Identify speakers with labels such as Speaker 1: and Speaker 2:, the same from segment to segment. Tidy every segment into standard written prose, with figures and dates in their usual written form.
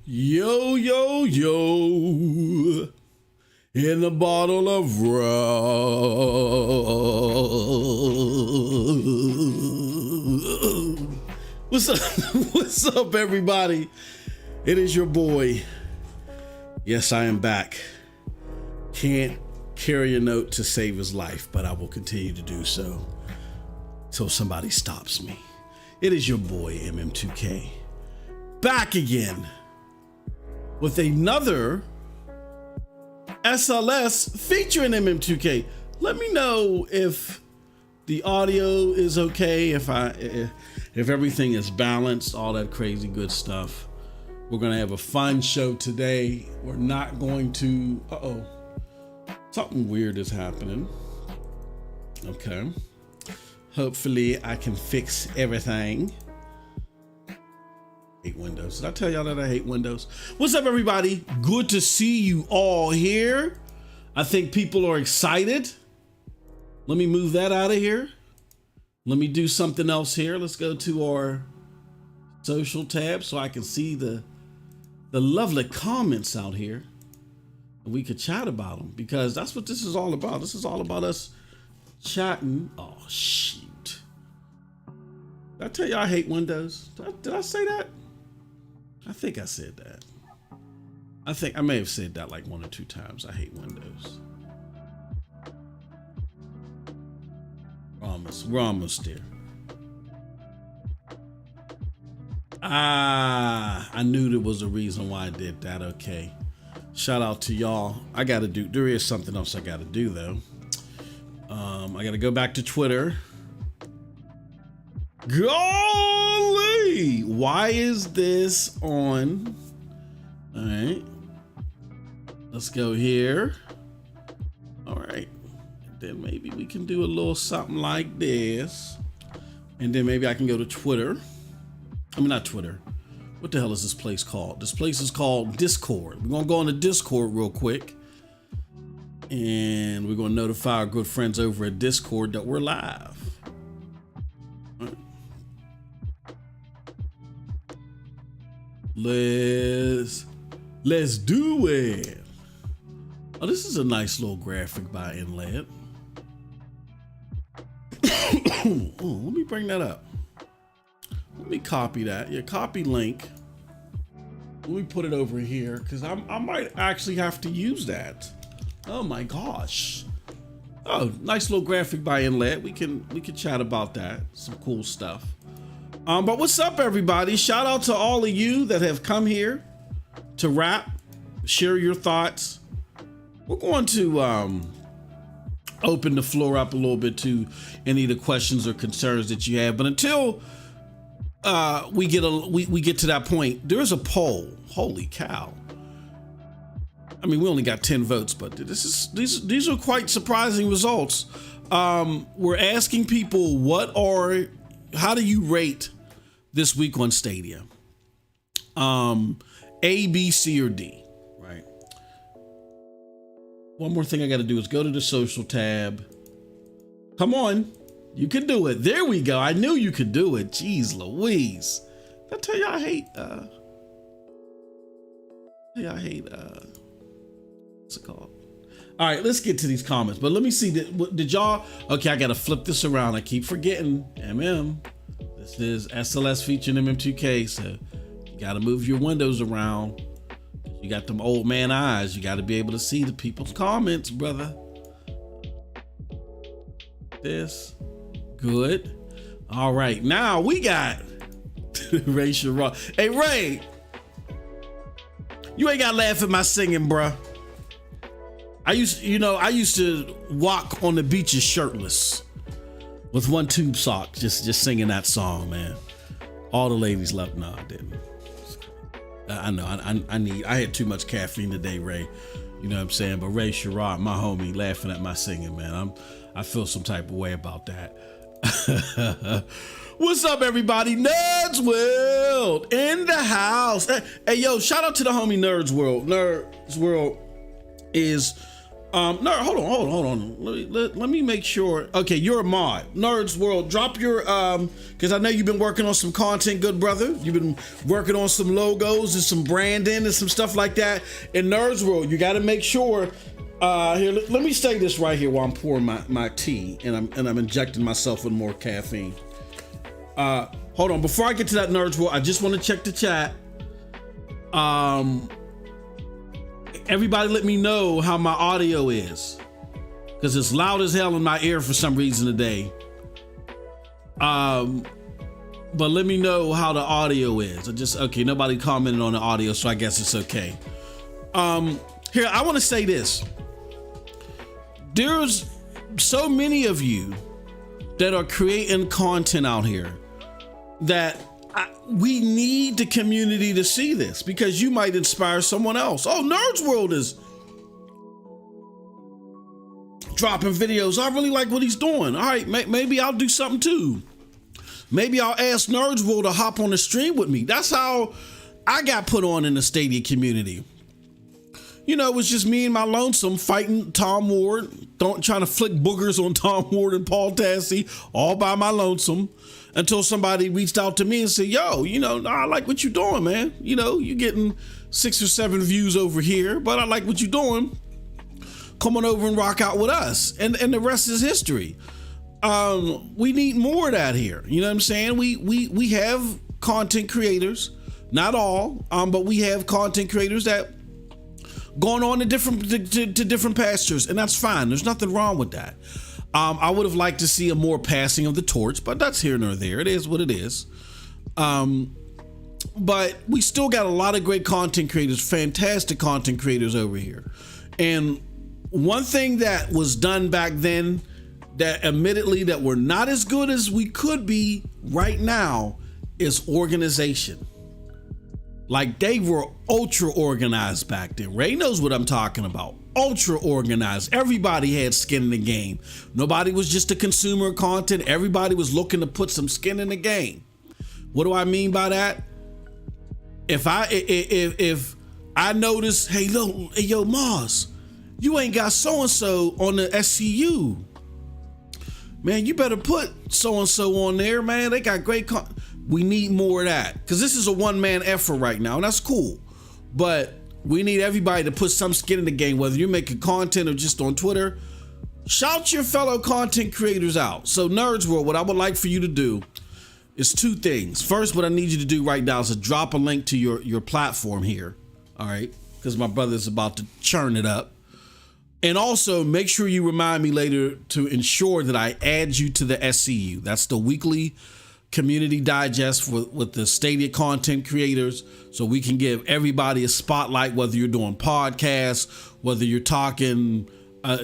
Speaker 1: Yo, yo, yo, in a bottle of rum. What's up? What's up, everybody? It is your boy. Yes, I am back. Can't carry a note to save his life, but I will continue to do so till somebody stops me. It is your boy, MM2K, back again with another SLS featuring MM2K. Let me know if the audio is okay, if everything is balanced, all that crazy good stuff. We're gonna have a fun show today. We're not going to, something weird is happening. Okay. Hopefully I can fix everything. Hate Windows. Did I tell y'all that I hate Windows? What's up, everybody? Good to see you all here. I think people are excited. Let me move that out of here. Let me do something else here. Let's go to our social tab so I can see the lovely comments out here. And we could chat about them, because that's what this is all about. This is all about us chatting. Oh, shoot. Did I tell you I hate Windows? Did I say that? I think I said that. I think I may have said that like 1 or 2 times. I hate Windows. We're almost there. I knew there was a reason why I did that. Okay. Shout out to y'all. There is something else I gotta do though. I gotta go back to Twitter. Golly! Why is this on? All right. Let's go here. All right. Then maybe we can do a little something like this. And then maybe I can go to Twitter. I mean, not Twitter. What the hell is this place called? This place is called Discord. We're gonna go on to Discord real quick. And we're gonna notify our good friends over at Discord that we're live. Right. Let's do it. Oh, this is a nice little graphic by Inlet. Oh, let me bring that up. Let me copy that. Yeah, copy link. Let me put it over here, because I might actually have to use that. Oh my gosh. Oh, nice little graphic by Inlet. We can chat about that. Some cool stuff. But what's up, everybody? Shout out to all of you that have come here to rap, share your thoughts. We're going to open the floor up a little bit to any of the questions or concerns that you have. But until we get to that point, there is a poll. Holy cow. I mean, we only got 10 votes, but these are quite surprising results. We're asking people how do you rate this week on Stadia? A, B, C, or D, right? One more thing I got to do is go to the social tab. Come on, you can do it. There we go. I knew you could do it. Jeez Louise. Did I tell you I hate, what's it called? All right, let's get to these comments. But let me see, did y'all, okay, I got to flip this around. I keep forgetting, This is SLS featuring MM2K, so you got to move your windows around. You got them old man eyes. You got to be able to see the people's comments, brother. This. Good. All right, now we got Ray Sherrod. Hey, Ray, you ain't got to laugh at my singing, bruh. I used to walk on the beaches shirtless with one tube sock, just singing that song, man. All the ladies loved. No, I didn't. I know. I had too much caffeine today, Ray. You know what I'm saying? But Ray Sherrod, my homie, laughing at my singing, man. I feel some type of way about that. What's up, everybody? Nerds World in the house. Hey, yo, shout out to the homie Nerds World. Nerds World is No, hold on. Let me make sure. Okay, you're a mod. Nerds World, drop your, because I know you've been working on some content, good brother. You've been working on some logos and some branding and some stuff like that. In Nerds World, you got to make sure, here, let me say this right here while I'm pouring my tea and I'm injecting myself with more caffeine. Hold on, before I get to that, Nerds World, I just want to check the chat. Everybody let me know how my audio is, because it's loud as hell in my ear for some reason today. But let me know how the audio is. Okay, nobody commented on the audio, so I guess it's okay. Here, I want to say this. There's so many of you that are creating content out here that we need the community to see this, because you might inspire someone else. Oh, Nerds World is dropping videos. I really like what he's doing. All right, maybe I'll do something too. Maybe I'll ask Nerds World to hop on the stream with me. That's how I got put on in the Stadia community. You know, it was just me and my lonesome fighting Tom Ward, trying to flick boogers on Tom Ward and Paul Tassi, all by my lonesome, until somebody reached out to me and said, yo, you know, I like what you're doing, man. You know, you're getting 6 or 7 views over here, but I like what you're doing. Come on over and rock out with us. And the rest is history. We need more of that here. You know what I'm saying? We have content creators, not all, but we have content creators that going on to different pastures, and that's fine. There's nothing wrong with that. I would have liked to see a more passing of the torch, but that's here nor there. It is what it is. But we still got a lot of great content creators, fantastic content creators over here. And one thing that was done back then that admittedly that we're not as good as we could be right now is organization. Like, they were ultra organized back then. Ray knows what I'm talking about. Ultra organized. Everybody had skin in the game. Nobody was just a consumer of content. Everybody was looking to put some skin in the game. What do I mean by that? If I notice, hey, look, hey, yo, Mars, you ain't got so-and-so on the SCU. Man, you better put so-and-so on there, man. They got great content. We need more of that, because this is a one-man effort right now, and that's cool. But we need everybody to put some skin in the game, whether you're making content or just on Twitter. Shout your fellow content creators out. So Nerds World, what I would like for you to do is 2 things. First, what I need you to do right now is to drop a link to your platform here, all right? Because my brother's about to churn it up. And also, make sure you remind me later to ensure that I add you to the SCU. That's the weekly community digest with the Stadia content creators, so we can give everybody a spotlight, whether you're doing podcasts, whether you're talking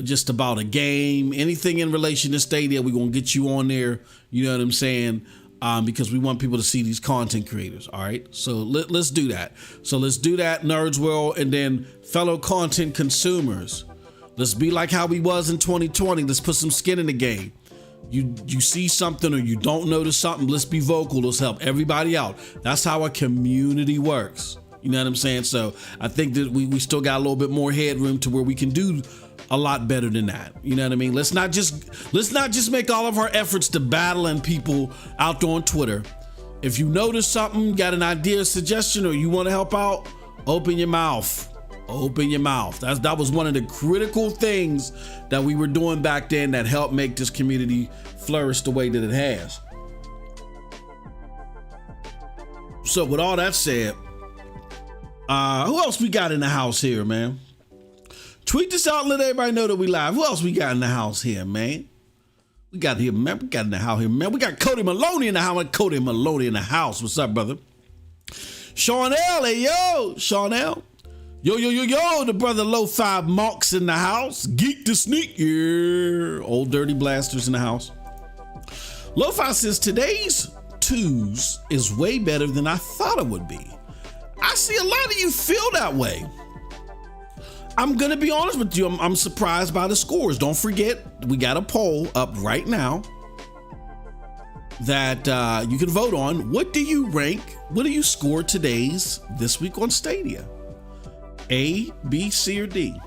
Speaker 1: just about a game, anything in relation to Stadia, we're going to get you on there. You know what I'm saying? Because we want people to see these content creators. All right. So let's do that. So let's do that, Nerds World. And then fellow content consumers, let's be like how we was in 2020. Let's put some skin in the game. You see something or you don't notice something, let's be vocal. Let's help everybody out. That's how a community works. You know what I'm saying? So I think that we still got a little bit more headroom to where we can do a lot better than that. You know what I mean? Let's not just make all of our efforts to battling people out there on Twitter. If you notice something, got an idea, suggestion, or you want to help out, open your mouth. Open your mouth. That was one of the critical things that we were doing back then that helped make this community flourish the way that it has. So with all that said, who else we got in the house here, man? Tweet this out and let everybody know that we live. Who else we got in the house here, man? We got here, man. We got in the house here, man. We got Cody Maloney in the house. Cody Maloney in the house. What's up, brother? Sean L. Hey, yo. Sean L. Yo, the brother Lo-Fi Monks in the house. Geek the Sneak, yeah. Old Dirty Blasters in the house. Lo-Fi says, today's twos is way better than I thought it would be. I see a lot of you feel that way. I'm going to be honest with you. I'm surprised by the scores. Don't forget, we got a poll up right now that you can vote on. What do you rank? What do you score today's this week on Stadia? A, B, C, or D?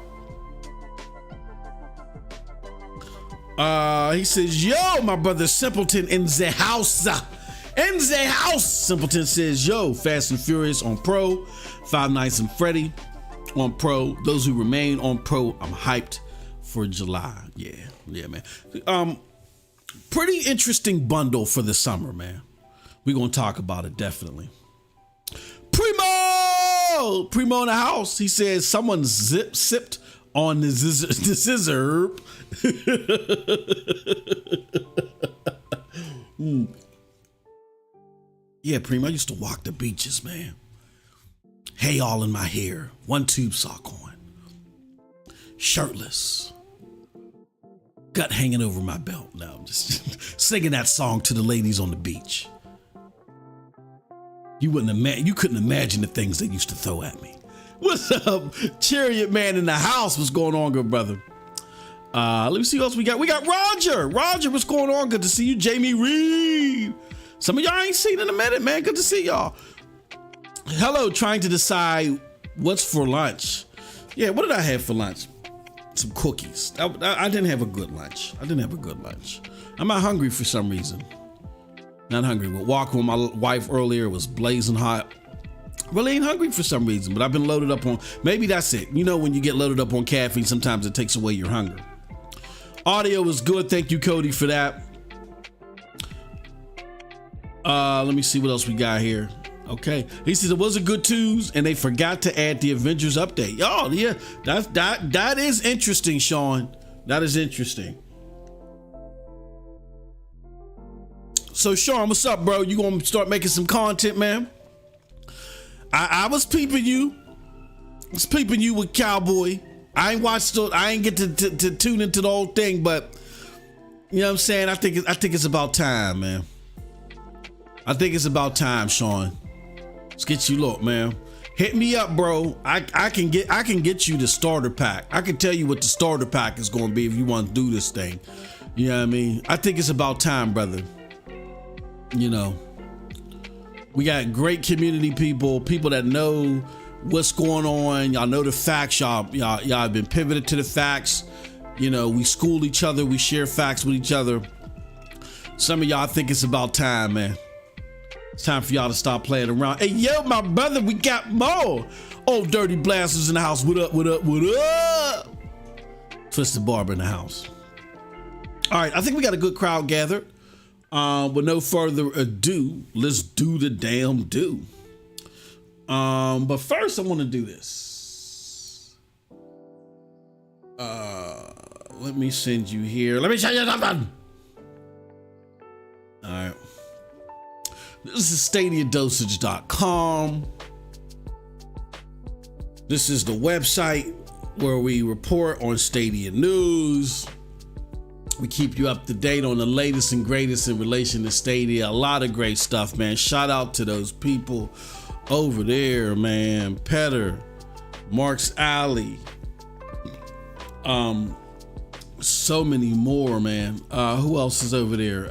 Speaker 1: He says, yo, my brother Simpleton in the house. In the house. Simpleton says, yo, Fast and Furious on Pro, Five Nights and Freddy on Pro. Those who remain on Pro, I'm hyped for July. Yeah, man. Pretty interesting bundle for the summer, man. We're going to talk about it, definitely. Primo in the house. He says someone sipped on the scissor. Yeah, Primo, I used to walk the beaches, man. Hay all in my hair, one tube sock on, shirtless, gut hanging over my belt. No, I'm just singing that song to the ladies on the beach. You couldn't imagine the things they used to throw at me. What's up, Chariot Man in the house? What's going on, good brother? Let me see what else we got. We got Roger. Roger, what's going on? Good to see you. Jamie Reed. Some of y'all ain't seen in a minute, man. Good to see y'all. Hello, trying to decide what's for lunch. Yeah, what did I have for lunch? Some cookies. I didn't have a good lunch. I'm not hungry for some reason. Not hungry. We're walking with my wife earlier. It was blazing hot. Really ain't hungry for some reason, but I've been loaded up on, maybe that's it. You know, when you get loaded up on caffeine, sometimes it takes away your hunger. Audio was good. Thank you, Cody, for that. Let me see what else we got here. Okay. He says it was a good Tuesday and they forgot to add the Avengers update. Oh, yeah. That is interesting, Sean. That is interesting. So, Sean, what's up, bro? You gonna start making some content, man? I was peeping you. With Cowboy. I ain't get to tune into the whole thing, but you know what I'm saying? I think it's about time, man. I think it's about time, Sean. Let's get you look, man. Hit me up, bro. I can get you the starter pack. I can tell you what the starter pack is gonna be if you want to do this thing. You know what I mean? I think it's about time, brother. You know, we got great community people that know what's going on. Y'all know the facts. Y'all have been pivoted to the facts. You know, we school each other. We share facts with each other. Some of y'all think it's about time, man. It's time for y'all to stop playing around. Hey, yo, my brother, we got more. Old Dirty Blasters in the house. What up? Twisted Barber in the house. All right, I think we got a good crowd gathered. With no further ado, let's do the damn do. But first I want to do this. Let me send you here. Let me show you something. All right. This is StadiaDosage.com. This is the website where we report on Stadia news. We keep you up to date on the latest and greatest in relation to Stadia. A lot of great stuff, man. Shout out to those people over there, man. Petter, Mark's Alley. So many more, man. Who else is over there?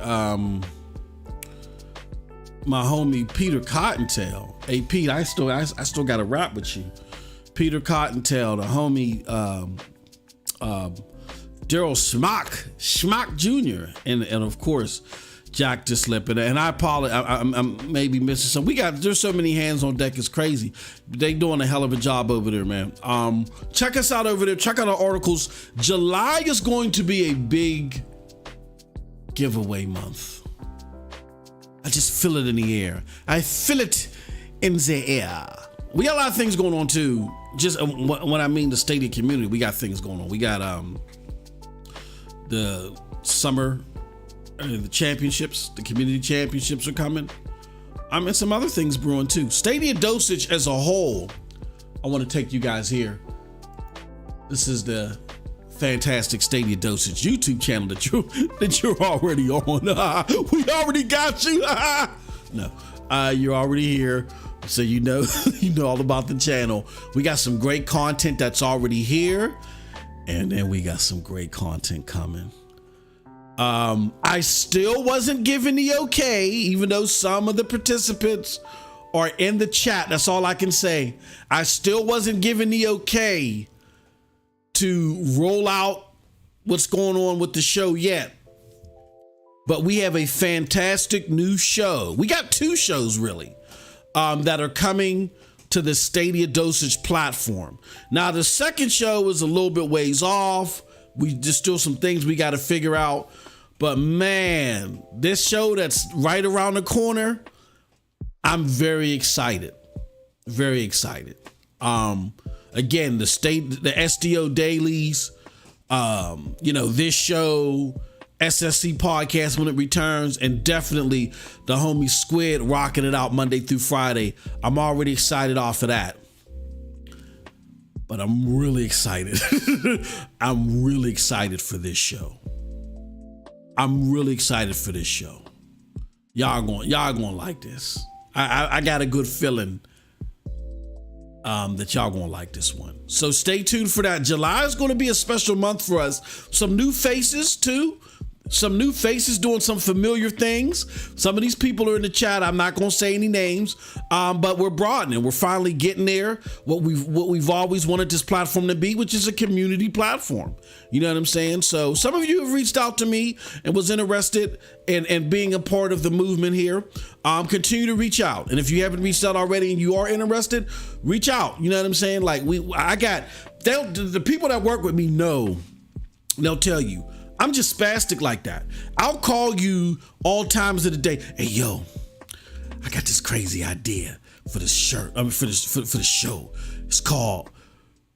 Speaker 1: My homie Peter Cottontail. Hey Pete, I still got to rap with you. Peter Cottontail, the homie Daryl Schmack Jr. and of course Jack Dislip. And I apologize, I'm maybe missing some. There's so many hands on deck, it's crazy. They doing a hell of a job over there, man. Check us out over there. Check out our articles. July is going to be a big giveaway month. I just feel it in the air. I feel it in the air. We got a lot of things going on too. Just when I mean the Stadia community, we got things going on. We got the summer, the championships, the community championships are coming. And some other things brewing too. Stadia Dosage as a whole. I want to take you guys here. This is the fantastic Stadia Dosage YouTube channel that you're already on. We already got you. No, you're already here, so you know all about the channel. We got some great content that's already here, and then we got some great content coming. I still wasn't given the okay, even though some of the participants are in the chat. That's all I can say. I still wasn't given the okay to roll out what's going on with the show yet, but we have a fantastic new show. We got 2 shows really that are coming to the StadiaDosage platform. Now, the second show is a little bit ways off. We just still some things we got to figure out. But man, this show that's right around the corner, I'm very excited. Very excited. Again, the SDO dailies, this show, SSC podcast when it returns, and definitely the homie Squid rocking it out Monday through Friday. I'm already excited off of that. But I'm really excited. I'm really excited for this show. I'm really excited for this show. Y'all gonna like this. I got a good feeling that y'all gonna like this one. So stay tuned for that. July is gonna be a special month for us. Some new faces too. Some new faces doing some familiar things. Some of these people are in the chat. I'm not going to say any names, but we're broadening. We're finally getting there. What we've always wanted this platform to be, which is a community platform. You know what I'm saying? So some of you have reached out to me and was interested in being a part of the movement here. Continue to reach out. And if you haven't reached out already and you are interested, reach out. You know what I'm saying? Like the people that work with me know, they'll tell you, I'm just spastic like that. I'll call you all times of the day. Hey, yo, I got this crazy idea for this shirt. For the show. It's called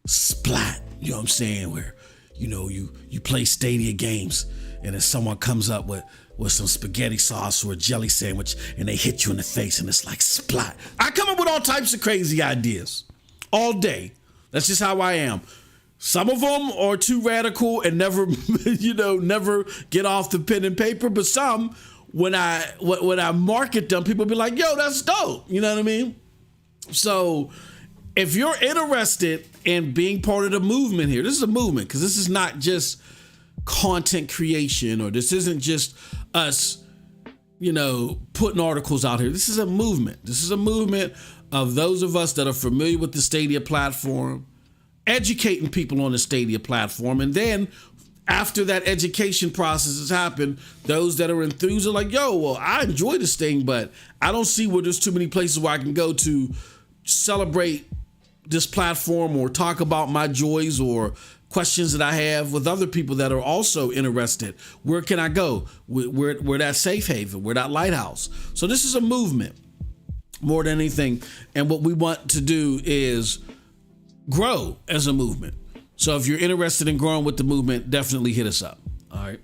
Speaker 1: Splat. You know what I'm saying? Where, you play Stadia games and then someone comes up with some spaghetti sauce or a jelly sandwich and they hit you in the face and it's like Splat. I come up with all types of crazy ideas all day. That's just how I am. Some of them are too radical and never get off the pen and paper. But some, when I market them, people be like, yo, that's dope. You know what I mean? So if you're interested in being part of the movement here, this is a movement because this is not just content creation or this isn't just us, putting articles out here. This is a movement. This is a movement of those of us that are familiar with the Stadia platform, educating people on the Stadia platform. And then after that education process has happened, those that are enthused are like, yo, well, I enjoy this thing, but I don't see where there's too many places where I can go to celebrate this platform or talk about my joys or questions that I have with other people that are also interested. Where can I go? We're that safe haven. We're that lighthouse. So this is a movement more than anything. And what we want to do is grow as a movement. So if you're interested in growing with the movement, definitely hit us up. All right.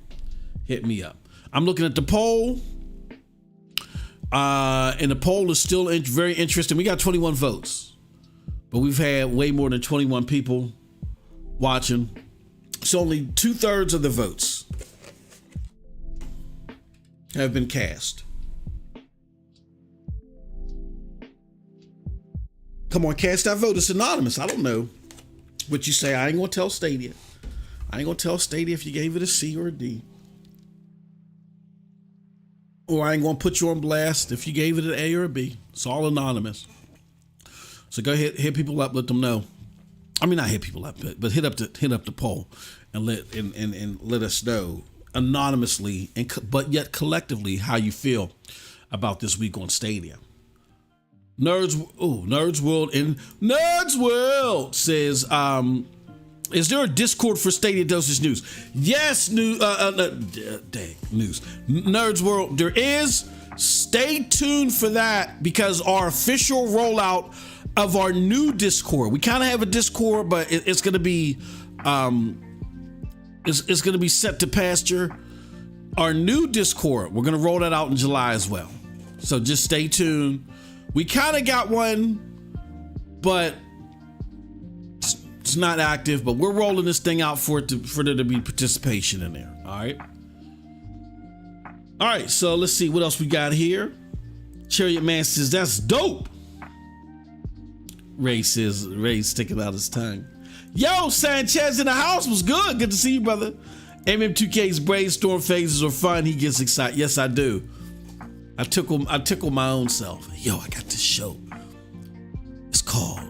Speaker 1: Hit me up. I'm looking at the poll. And the poll is still very interesting. We got 21 votes, but we've had way more than 21 people watching. So only 2/3 of the votes have been cast. Come on, cast that vote. It's anonymous. I don't know what you say. I ain't gonna tell Stadia. I ain't gonna tell Stadia if you gave it a C or a D. Or I ain't gonna put you on blast if you gave it an A or a B. It's all anonymous. So go ahead, hit people up, let them know. I mean, not hit people up, but hit up the poll and let us know anonymously but yet collectively how you feel about this week on Stadia. Nerds World says, is there a Discord for StadiaDosage news? Yes, news. Nerds World, there is. Stay tuned for that because our official rollout of our new Discord. We kind of have a Discord, but it's going to be it's going to be set to pasture. Our new Discord, we're going to roll that out in July as well. So just stay tuned. We kind of got one, but it's not active, but we're rolling this thing out for there to be participation in there. All right, so let's see what else we got here. Chariot Man says, that's dope. Ray's sticking out his tongue. Yo, Sanchez in the house was good. Good to see you, brother. MM2K's brainstorm phases are fun. He gets excited. Yes, I do. I tickle my own self. Yo, I got this show. It's called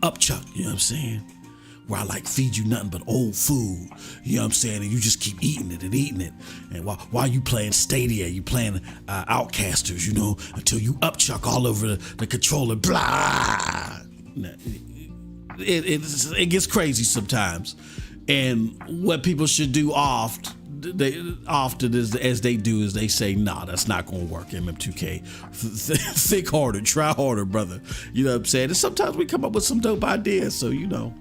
Speaker 1: upchuck, you know what I'm saying? Where I like feed you nothing but old food, you know what I'm saying? And you just keep eating it and eating it. And while you playing Stadia, you playing Outcasters, you know, until you upchuck all over the controller, blah. It gets crazy sometimes. And what people should do often as they do is they say, nah, that's not going to work, MM2K. Think harder, try harder, brother. You know what I'm saying? And sometimes we come up with some dope ideas, so you know.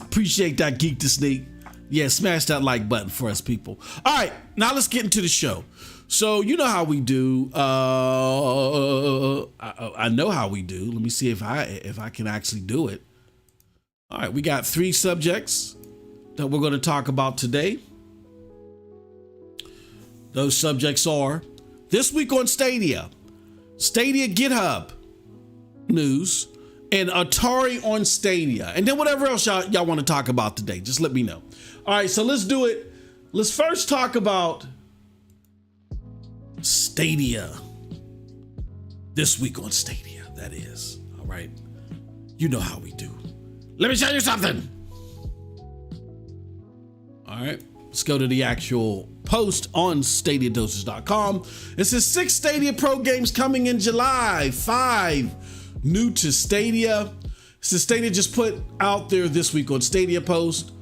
Speaker 1: Appreciate that, Geek to Sneak. Yeah, smash that like button for us people. All right, now let's get into the show. So you know how we do. I know how we do. Let me see if I can actually do it. All right, we got 3 subjects that we're going to talk about today. Those subjects are this week on Stadia, Stadia Github news, and Atari on Stadia, and then whatever else y'all want to talk about today. Just let me know. All right, so let's do it. Let's first talk about Stadia. This week on Stadia, that is. All right. You know how we do. Let me show you something. All right, let's go to the actual post on StadiaDosage.com. It says 6 Stadia Pro games coming in July, 5 new to Stadia. So Stadia just put out there this week on Stadia post.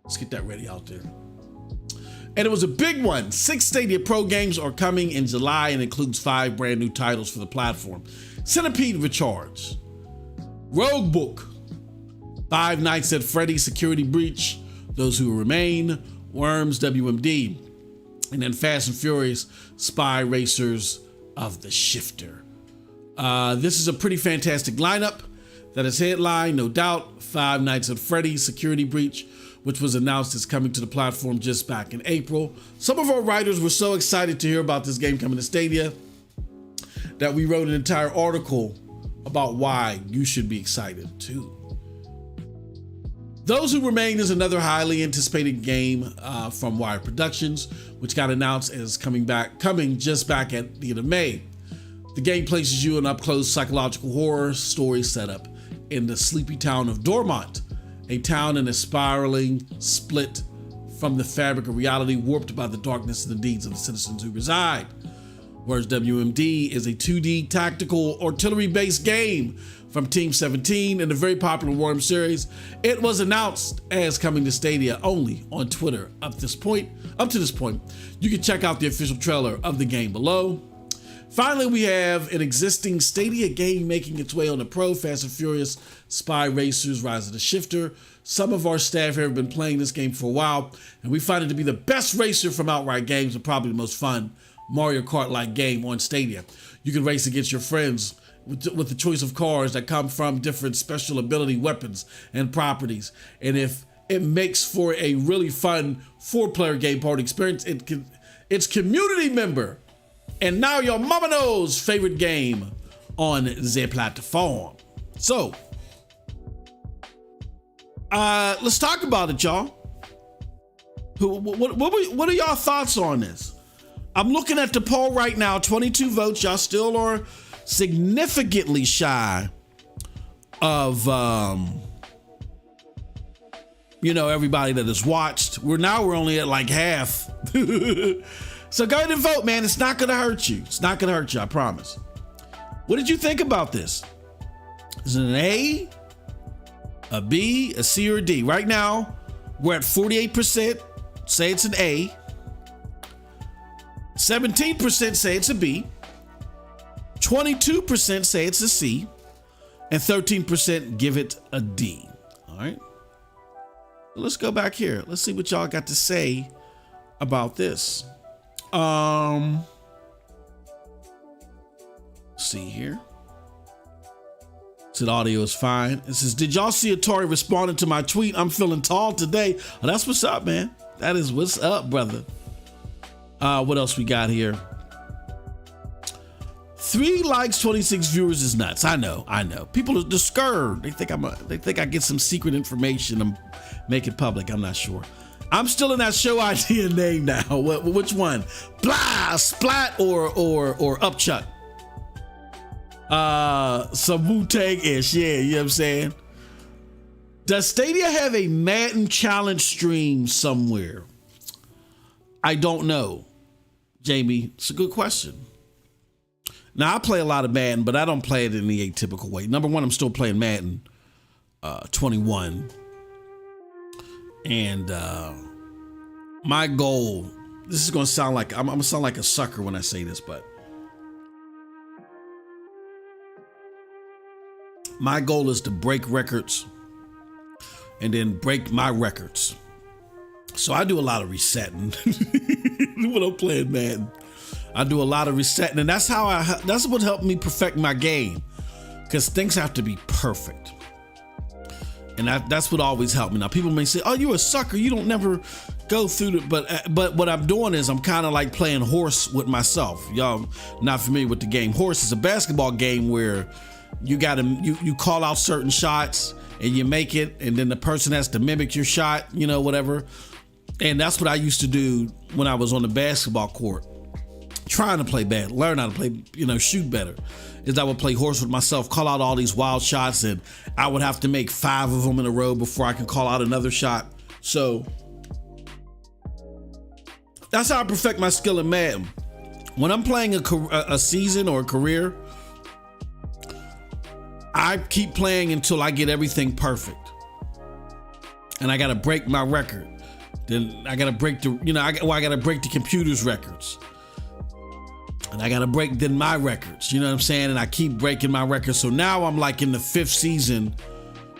Speaker 1: Let's get that ready out there. And it was a big one. 6 Stadia Pro games are coming in July and includes 5 brand new titles for the platform. Centipede Recharge, Rogue Book, Five Nights at Freddy's Security Breach, Those Who Remain, Worms WMD, and then Fast and Furious Spy Racers of the Shifter. This is a pretty fantastic lineup that is headlined, no doubt, Five Nights at Freddy's Security Breach, which was announced as coming to the platform just back in April. Some of our writers were so excited to hear about this game coming to Stadia that we wrote an entire article about why you should be excited too. Those Who Remain is another highly anticipated game from Wire Productions, which got announced as coming just back at the end of May. The game places you in up-close psychological horror story setup in the sleepy town of Dormont, a town in a spiraling split from the fabric of reality, warped by the darkness and the deeds of the citizens who reside. Whereas WMD is a 2D tactical artillery-based game from Team 17 in the very popular Worm series. It was announced as coming to Stadia only on Twitter up to this point. You can check out the official trailer of the game below. Finally, we have an existing Stadia game making its way on the Pro, Fast and Furious Spy Racers Rise of the Shifter. Some of our staff here have been playing this game for a while, and we find it to be the best racer from Outright Games and probably the most fun Mario Kart-like game on Stadia. You can race against your friends with the choice of cars that come from different special ability weapons and properties. And if it makes for a really fun 4-player game party experience, it's community member. And now your mama knows favorite game on the platform. So, let's talk about it, y'all. What are y'all thoughts on this? I'm looking at the poll right now, 22 votes. Y'all still are significantly shy of, everybody that has watched. We're only at like half. So go ahead and vote, man. It's not going to hurt you. It's not going to hurt you, I promise. What did you think about this? Is it an A, a B, a C, or a D? Right now, we're at 48% say it's an A. 17% say it's a B. 22% say it's a C. And 13% give it a D. All right. Let's go back here. Let's see what y'all got to say about this. See here. Said audio is fine. It says, did y'all see Atari responding to my tweet? I'm feeling tall today. Oh, that's what's up, man. That is what's up, brother. What else we got here? 3 likes, 26 viewers is nuts. I know. People are scared. They think I get some secret information and make it public. I'm not sure. I'm still in that show idea name now. Which one? Blah, Splat, or Upchuck? Some Wu-Tang-ish, yeah, you know what I'm saying? Does Stadia have a Madden challenge stream somewhere? I don't know, Jamie. It's a good question. Now, I play a lot of Madden, but I don't play it in the atypical way. Number one, I'm still playing Madden 21. And my goal, this is going to sound like, I'm going to sound like a sucker when I say this, but my goal is to break records and then break my records. So I do a lot of resetting when I'm playing Madden. I do a lot of resetting, and that's what helped me perfect my game, because things have to be perfect. And that's what always helped me. Now, people may say, oh, you're a sucker, you don't never go through it. But what I'm doing is I'm kind of like playing horse with myself. Y'all not familiar with the game. Horse is a basketball game where you call out certain shots and you make it, and then the person has to mimic your shot, you know, whatever. And that's what I used to do when I was on the basketball court, trying to play bad, learn how to play, you know, shoot better. Is I would play horse with myself, call out all these wild shots, and I would have to make 5 of them in a row before I could call out another shot. So that's how I perfect my skill in Madden. When I'm playing a season or a career, I keep playing until I get everything perfect. And I got to break my record. Then I got to break I got to break the computer's records. And I got to break then my records, you know what I'm saying? And I keep breaking my records. So now I'm like in the 5th season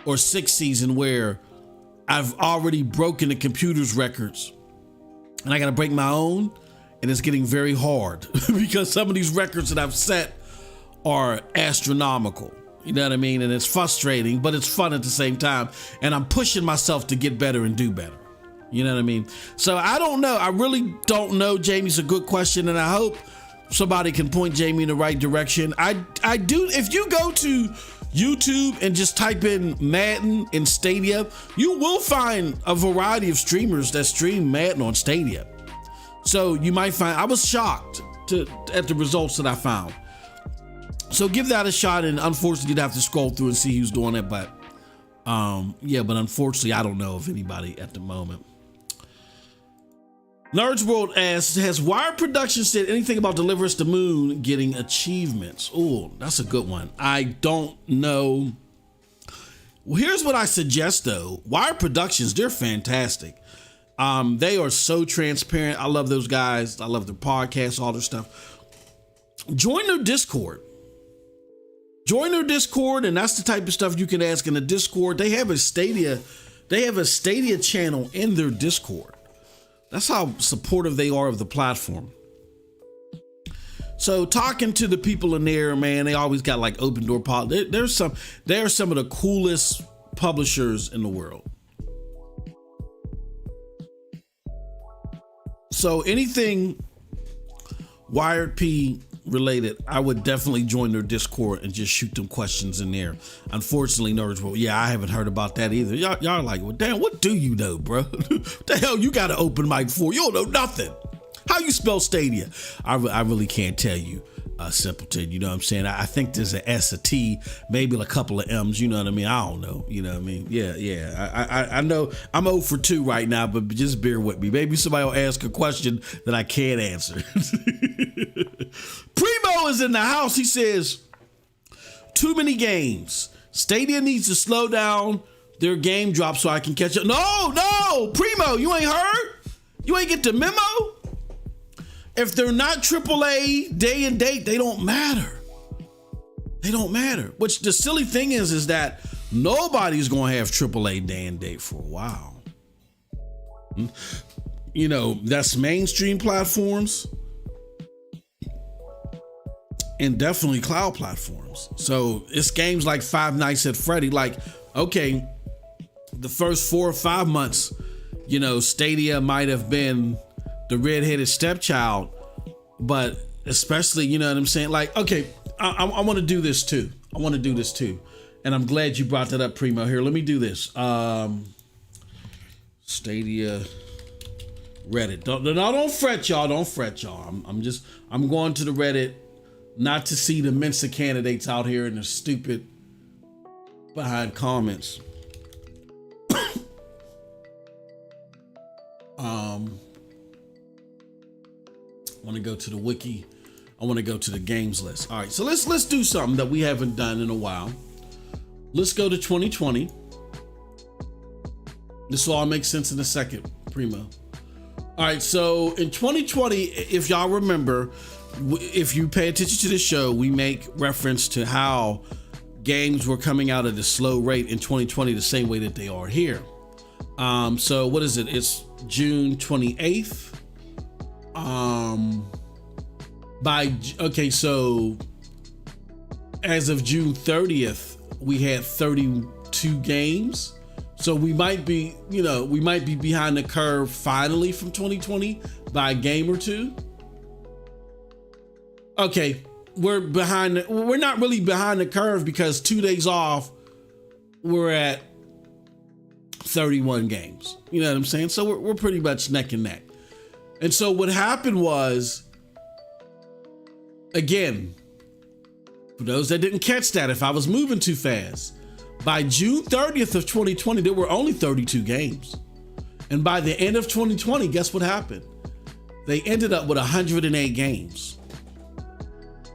Speaker 1: or 6th season where I've already broken the computer's records. And I got to break my own. And it's getting very hard because some of these records that I've set are astronomical. You know what I mean? And it's frustrating, but it's fun at the same time. And I'm pushing myself to get better and do better. You know what I mean? So I don't know. I really don't know, Jamie. It's a good question. And I hope somebody can point Jamie in the right direction. I do. If you go to YouTube and just type in Madden in Stadia, you will find a variety of streamers that stream Madden on Stadia. So you might find, I was shocked at the results that I found. So give that a shot, and unfortunately you'd have to scroll through and see who's doing it. But but unfortunately I don't know of anybody at the moment. Nerds World asks, has Wired Production said anything about Deliver Us the Moon getting achievements? Oh, that's a good one. I don't know. Well, here's what I suggest though. Wired Productions, they're fantastic. They are so transparent. I love those guys. I love their podcasts, all their stuff. Join their Discord. And that's the type of stuff you can ask in the Discord. They have a Stadia channel in their Discord. That's how supportive they are of the platform. So talking to the people in there, man, they always got like open door policy. They're some of the coolest publishers in the world. So anything Wired P related, I would definitely join their Discord and just shoot them questions in there. Unfortunately, Nerds, well, yeah, I haven't heard about that either. Y'all are like, well, damn, what do you know, bro? What the hell you got an open mic for? You don't know nothing. How you spell Stadia? I really can't tell you, simpleton. You know what I'm saying? I think there's an S, a T, maybe a couple of M's. You know what I mean? I don't know. You know what I mean? Yeah. I know I'm 0 for 2 right now, but just bear with me. Maybe somebody will ask a question that I can't answer. Primo is in the house. He says, too many games. Stadia needs to slow down their game drop so I can catch up. No, Primo, you ain't heard? You ain't get the memo? If they're not AAA day and date, they don't matter. Which the silly thing is that nobody's going to have AAA day and date for a while. You know, that's mainstream platforms and definitely cloud platforms. So it's games like Five Nights at Freddy. Like, okay, the first 4 or 5 months, you know, Stadia might have been the redheaded stepchild, but especially, you know what I'm saying? Like, okay, I want to do this too. And I'm glad you brought that up, Primo. Here, let me do this. Stadia Reddit. Don't fret, y'all. I'm going to the Reddit not to see the Mensa candidates out here in the stupid behind comments. I want to go to the wiki. I want to go to the games list. All right, so let's do something that we haven't done in a while. Let's go to 2020. This will all make sense in a second, Primo. All right, so in 2020, if y'all remember, if you pay attention to the show, we make reference to how games were coming out at a slow rate in 2020, the same way that they are here. So what is it? It's June 28th. So as of June 30th, we had 32 games. So we might be behind the curve finally from 2020 by a game or two. Okay, we're not really behind the curve because 2 days off, we're at 31 games. You know what I'm saying? So we're pretty much neck and neck. And so what happened was, again, for those that didn't catch that, if I was moving too fast, by June 30th of 2020, there were only 32 games. And by the end of 2020, guess what happened? They ended up with 108 games.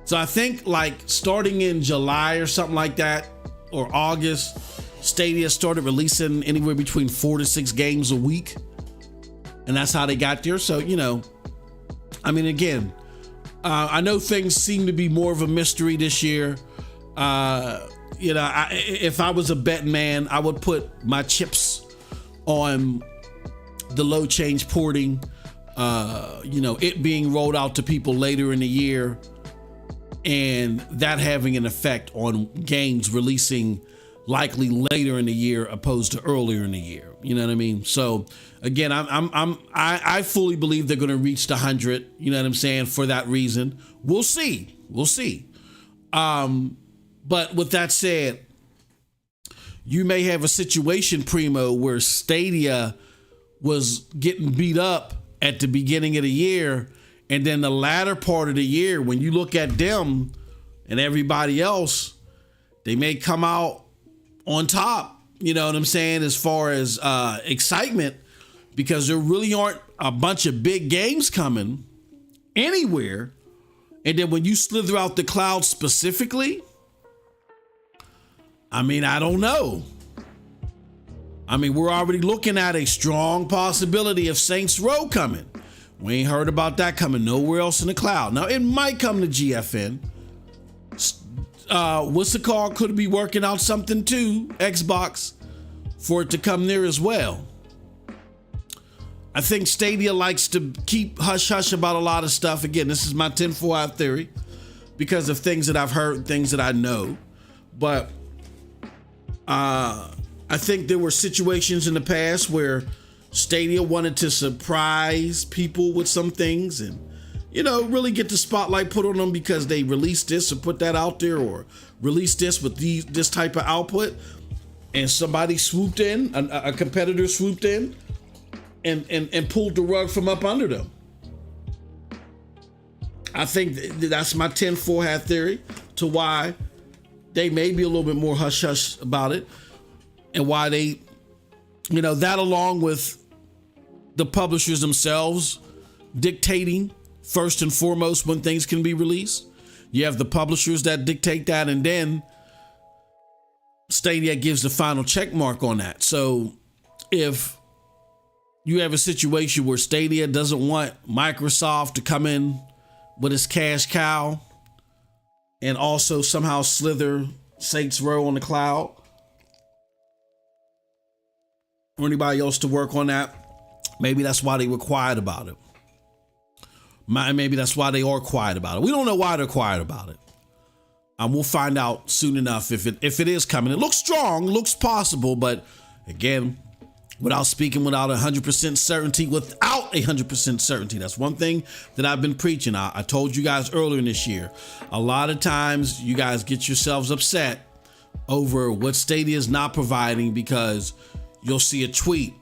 Speaker 1: So I think like starting in July or something like that, or August, Stadia started releasing anywhere between 4 to 6 games a week. And that's how they got there. So, I mean, again, I know things seem to be more of a mystery this year. If I was a betting man, I would put my chips on the low change porting, it being rolled out to people later in the year, and that having an effect on games releasing likely later in the year opposed to earlier in the year. You know what I mean? So again, I fully believe they're going to reach the 100. You know what I'm saying? For that reason, we'll see. But with that said, you may have a situation, Primo, where Stadia was getting beat up at the beginning of the year, and then the latter part of the year, when you look at them and everybody else, they may come out on top, you know what I'm saying, as far as excitement, because there really aren't a bunch of big games coming anywhere. And then when you slither out the cloud specifically, I mean, I don't know. I mean, we're already looking at a strong possibility of Saints Row coming. We ain't heard about that coming nowhere else in the cloud. Now, it might come to GFN. What's it called? Could be working out something too, Xbox, for it to come there as well. I think Stadia likes to keep hush-hush about a lot of stuff. Again, this is my tinfoil hat theory because of things that I've heard, things that I know. But I think there were situations in the past where Stadia wanted to surprise people with some things and, really get the spotlight put on them because they released this or put that out there, or released this with this type of output, and somebody swooped in, a competitor swooped in and pulled the rug from up under them. I think that's my tinfoil hat theory to why they may be a little bit more hush-hush about it, and why they, that along with the publishers themselves dictating first and foremost when things can be released. You have the publishers that dictate that, and then Stadia gives the final check mark on that. So if you have a situation where Stadia doesn't want Microsoft to come in with its cash cow and also somehow slither Saints Row on the cloud, or anybody else to work on that, maybe that's why they were quiet about it. Maybe that's why they are quiet about it. We don't know why they're quiet about it. We'll find out soon enough if it is coming. It looks strong, looks possible, but again, without 100% certainty. That's one thing that I've been preaching. I told you guys earlier in this year, a lot of times you guys get yourselves upset over what Stadia is not providing because you'll see a tweet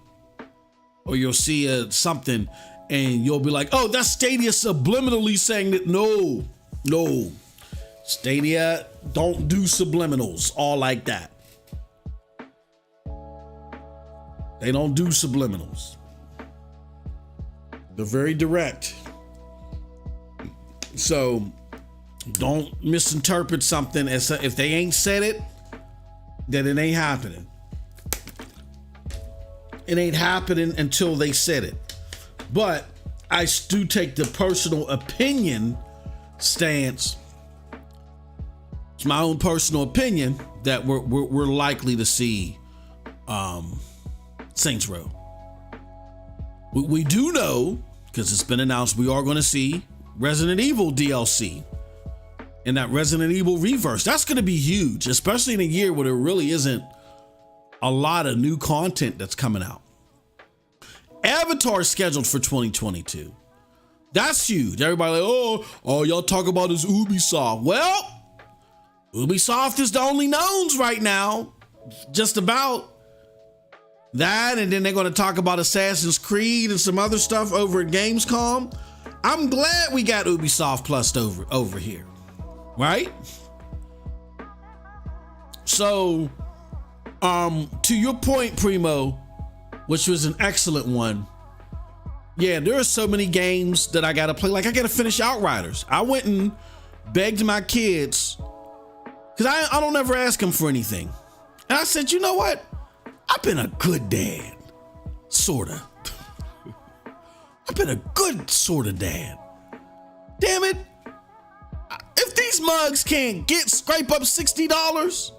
Speaker 1: or you'll see something and you'll be like, oh, that's Stadia subliminally saying that. No. Stadia don't do subliminals all like that. They don't do subliminals. They're very direct. So don't misinterpret something as if they ain't said it, then it ain't happening. It ain't happening until they said it. But I do take the personal opinion stance. It's my own personal opinion that we're likely to see Saints Row. We do know, because it's been announced, we are going to see Resident Evil DLC and that Resident Evil Reverse. That's going to be huge, especially in a year where there really isn't a lot of new content that's coming out. Avatar is scheduled for 2022. That's huge. Everybody like, oh, y'all talk about this Ubisoft. Well, Ubisoft is the only knowns right now. Just about that, and then they're going to talk about Assassin's Creed and some other stuff over at Gamescom. I'm glad we got Ubisoft Plus over here, right? So, to your point, Primo, which was an excellent one. Yeah, there are so many games that I got to play. Like, I got to finish Outriders. I went and begged my kids, because I don't ever ask them for anything. And I said, you know what? I've been a good dad, sorta. I've been a good sorta dad. Damn it. If these mugs can't scrape up $60,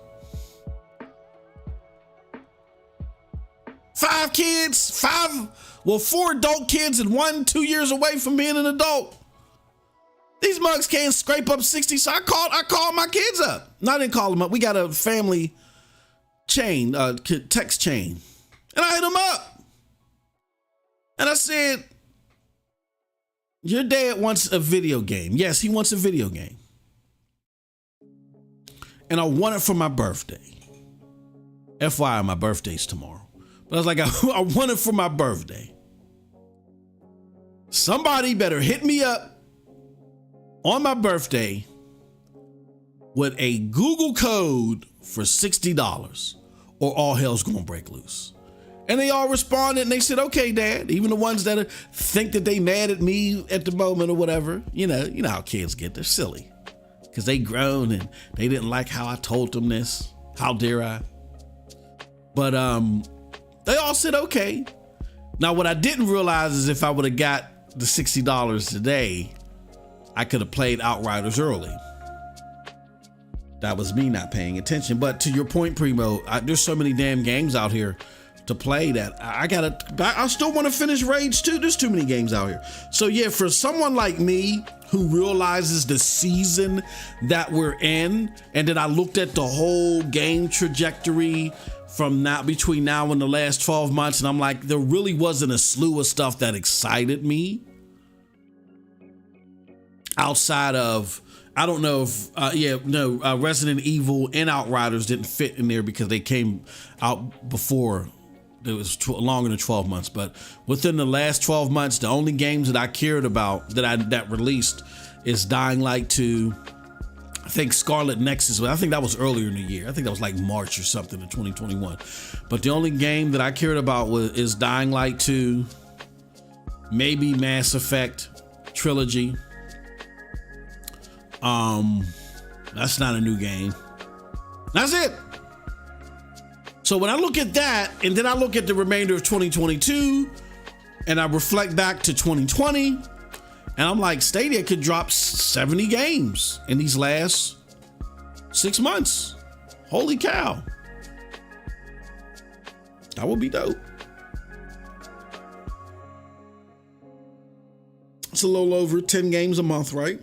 Speaker 1: 5 kids, 4 adult kids and 1 2 years away from being an adult. These mugs can't scrape up 60. So I called my kids up. No, I didn't call them up. We got a family chain, text chain. And I hit him up. And I said, your dad wants a video game. Yes, he wants a video game. And I want it for my birthday. FYI, my birthday's tomorrow. But I was like, I want it for my birthday. Somebody better hit me up on my birthday with a Google code for $60 or all hell's gonna break loose. And they all responded and they said, okay, Dad. Even the ones that think that they mad at me at the moment or whatever. You know how kids get. They're silly because they grown and they didn't like how I told them this. How dare I? But they all said, okay. Now, what I didn't realize is if I would have got the $60 today, I could have played Outriders early. That was me not paying attention. But to your point, Primo, there's so many damn games out here to play that I still want to finish Rage 2. There's too many games out here. So yeah, for someone like me who realizes the season that we're in, and then I looked at the whole game trajectory from between now and the last 12 months, and I'm like, there really wasn't a slew of stuff that excited me outside of, I don't know if, Resident Evil and Outriders didn't fit in there because they came out before. It was longer than 12 months, but within the last 12 months, the only games that I cared about that released is Dying Light 2. I think Scarlet Nexus, but I think that was earlier in the year. I think that was like March or something in 2021. But the only game that I cared about is Dying Light 2, maybe Mass Effect Trilogy. That's not a new game. That's it. So when I look at that, and then I look at the remainder of 2022, and I reflect back to 2020, and I'm like, Stadia could drop 70 games in these last 6 months. Holy cow. That would be dope. It's a little over 10 games a month, right?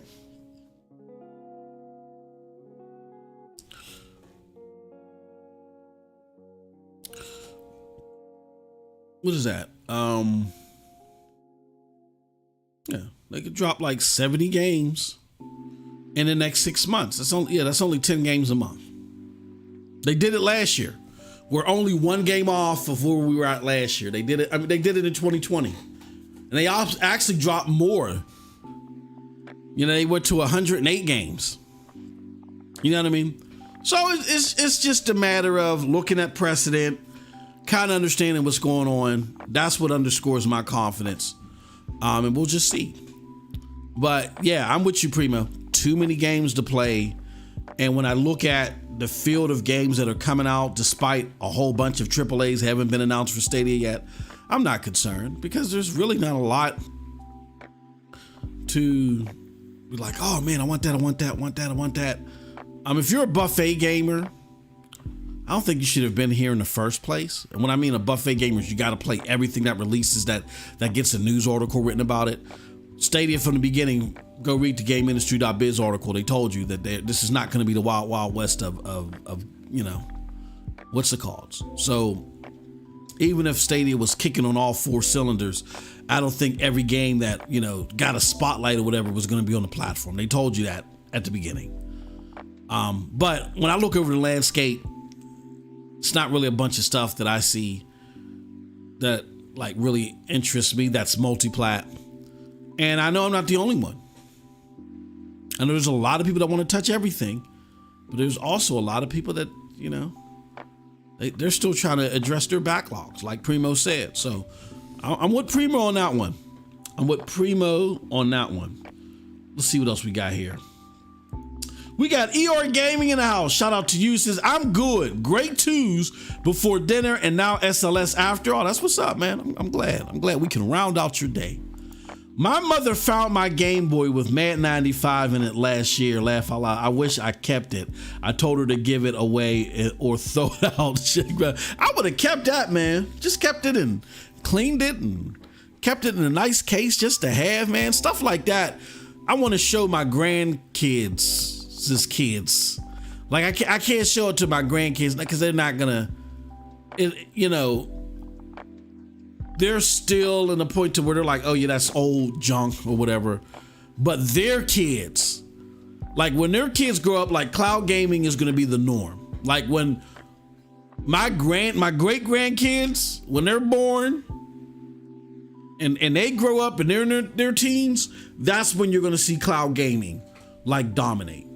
Speaker 1: What is that? Yeah, they could drop like 70 games in the next 6 months. That's only 10 games a month. They did it last year. We're only 1 game off of where we were at last year. They did it. They did it in 2020, and they actually dropped more. They went to 108 games. You know what I mean? So it's just a matter of looking at precedent, kind of understanding what's going on. That's what underscores my confidence. And we'll just see. But yeah, I'm with you, Primo. Too many games to play. And when I look at the field of games that are coming out, despite a whole bunch of AAAs haven't been announced for Stadia yet, I'm not concerned because there's really not a lot to be like, oh man, I want that, I want that, I want that, I want that. If you're a buffet gamer, I don't think you should have been here in the first place. And when I mean a buffet gamer, you got to play everything that releases that gets a news article written about it. Stadia from the beginning, go read the GameIndustry.biz article. They told you that this is not going to be the wild, wild west of you know, what's it called? So even if Stadia was kicking on all four cylinders, I don't think every game that, you know, got a spotlight or whatever was going to be on the platform. They told you that at the beginning. But when I look over the landscape, it's not really a bunch of stuff that I see that like really interests me. That's multi-plat. And I know I'm not the only one. I know there's a lot of people that want to touch everything, but there's also a lot of people that, you know, they're still trying to address their backlogs, like Primo said. So I'm with Primo on that one. Let's see what else we got here. We got ER Gaming in the house. Shout out to you. Says, I'm good. Great twos before dinner and now SLS after. Oh, that's what's up, man. I'm glad. We can round out your day. My mother found my Game Boy with Mad 95 in it last year. Laugh out loud. I wish I kept it. I told her to give it away or throw it out. I would have kept that, man. Just kept it and cleaned it and kept it in a nice case just to have, man. Stuff like that. I want to show my grandkids. As kids, like I can't show it to my grandkids because they're not gonna, you know, they're still in the point to where they're like, oh yeah, that's old junk or whatever. But their kids, like when their kids grow up, like cloud gaming is gonna be the norm. Like when my great grandkids, when they're born and they grow up and they're in their teens, that's when you're gonna see cloud gaming like dominate.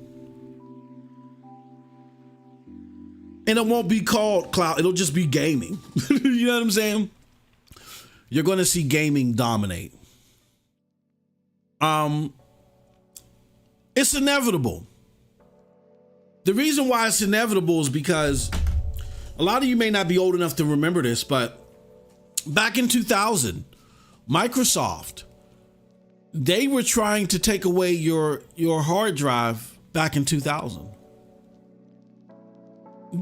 Speaker 1: And it won't be called cloud. It'll just be gaming. You know what I'm saying? You're going to see gaming dominate. It's inevitable. The reason why it's inevitable is because a lot of you may not be old enough to remember this, but back in 2000, Microsoft, they were trying to take away your hard drive back in 2000.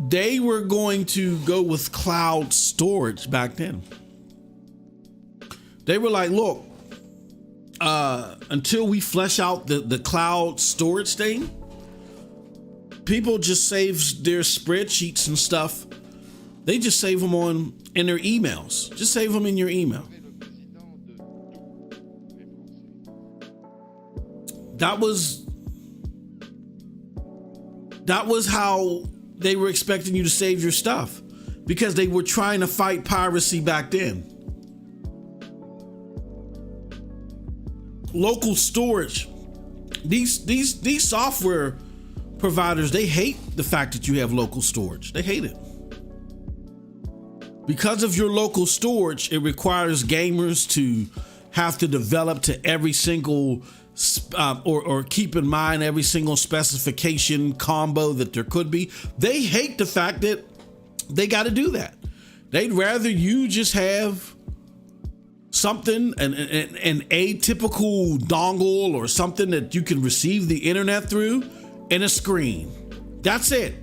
Speaker 1: They were going to go with cloud storage back then. They were like, look, until we flesh out the cloud storage thing, people just save their spreadsheets and stuff. They just save them in their emails. Just save them in your email. That was how they were expecting you to save your stuff, because they were trying to fight piracy back then. Local storage. These software providers, they hate the fact that you have local storage. They hate it. Because of your local storage, it requires gamers to have to develop to every single or keep in mind every single specification combo that there could be. They hate the fact that they got to do that. They'd rather you just have something, an atypical dongle or something that you can receive the internet through, and a screen. That's it.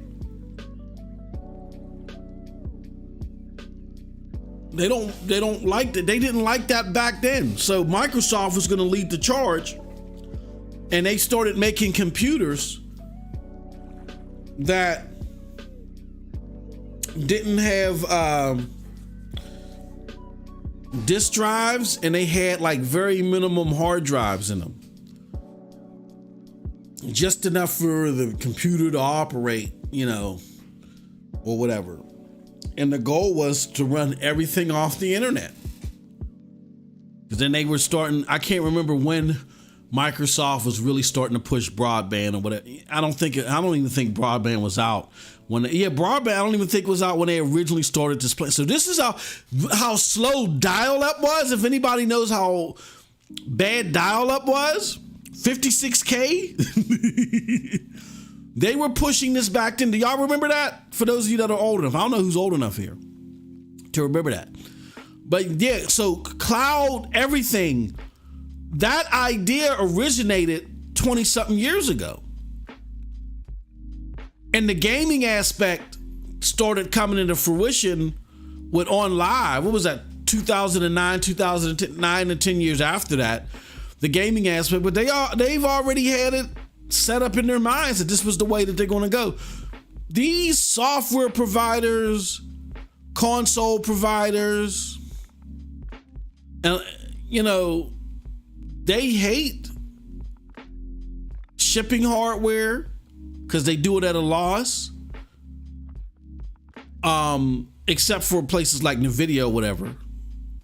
Speaker 1: They don't like that. They didn't like that back then. So Microsoft was going to lead the charge. And they started making computers that didn't have disk drives, and they had like very minimum hard drives in them. Just enough for the computer to operate, you know, or whatever. And the goal was to run everything off the internet. Because then they were starting, I can't remember when Microsoft was really starting to push broadband or whatever. I don't even think broadband was out broadband. I don't even think was out when they originally started displaying. So this is how slow dial-up was. If anybody knows how bad dial-up was, 56K. They were pushing this back then. Do y'all remember that? For those of you that are old enough, I don't know who's old enough here to remember that. But yeah, so cloud everything. That idea originated 20-something years ago. And the gaming aspect started coming into fruition with On Live. What was that? 2009, 2009, and 10 years after that. The gaming aspect, but they've already had it set up in their minds that this was the way that they're going to go. These software providers, console providers, they hate shipping hardware because they do it at a loss. Except for places like NVIDIA or whatever.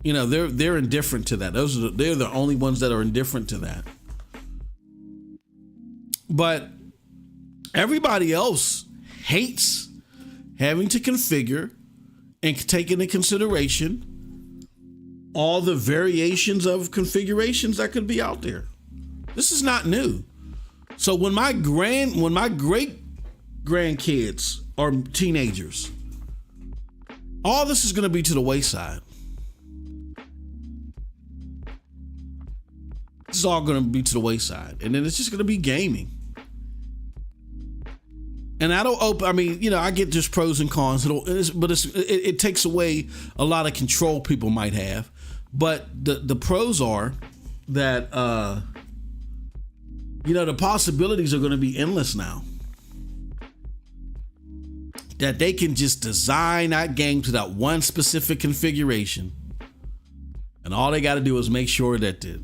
Speaker 1: They're indifferent to that. They're the only ones that are indifferent to that. But everybody else hates having to configure and take into consideration all the variations of configurations that could be out there. This is not new. So when my great grandkids are teenagers, all this is going to be to the wayside. This is all going to be to the wayside. And then it's just going to be gaming. And I get just pros and cons, but it takes away a lot of control people might have. But the pros are that, the possibilities are going to be endless now. That they can just design that game to that one specific configuration. And all they got to do is make sure that the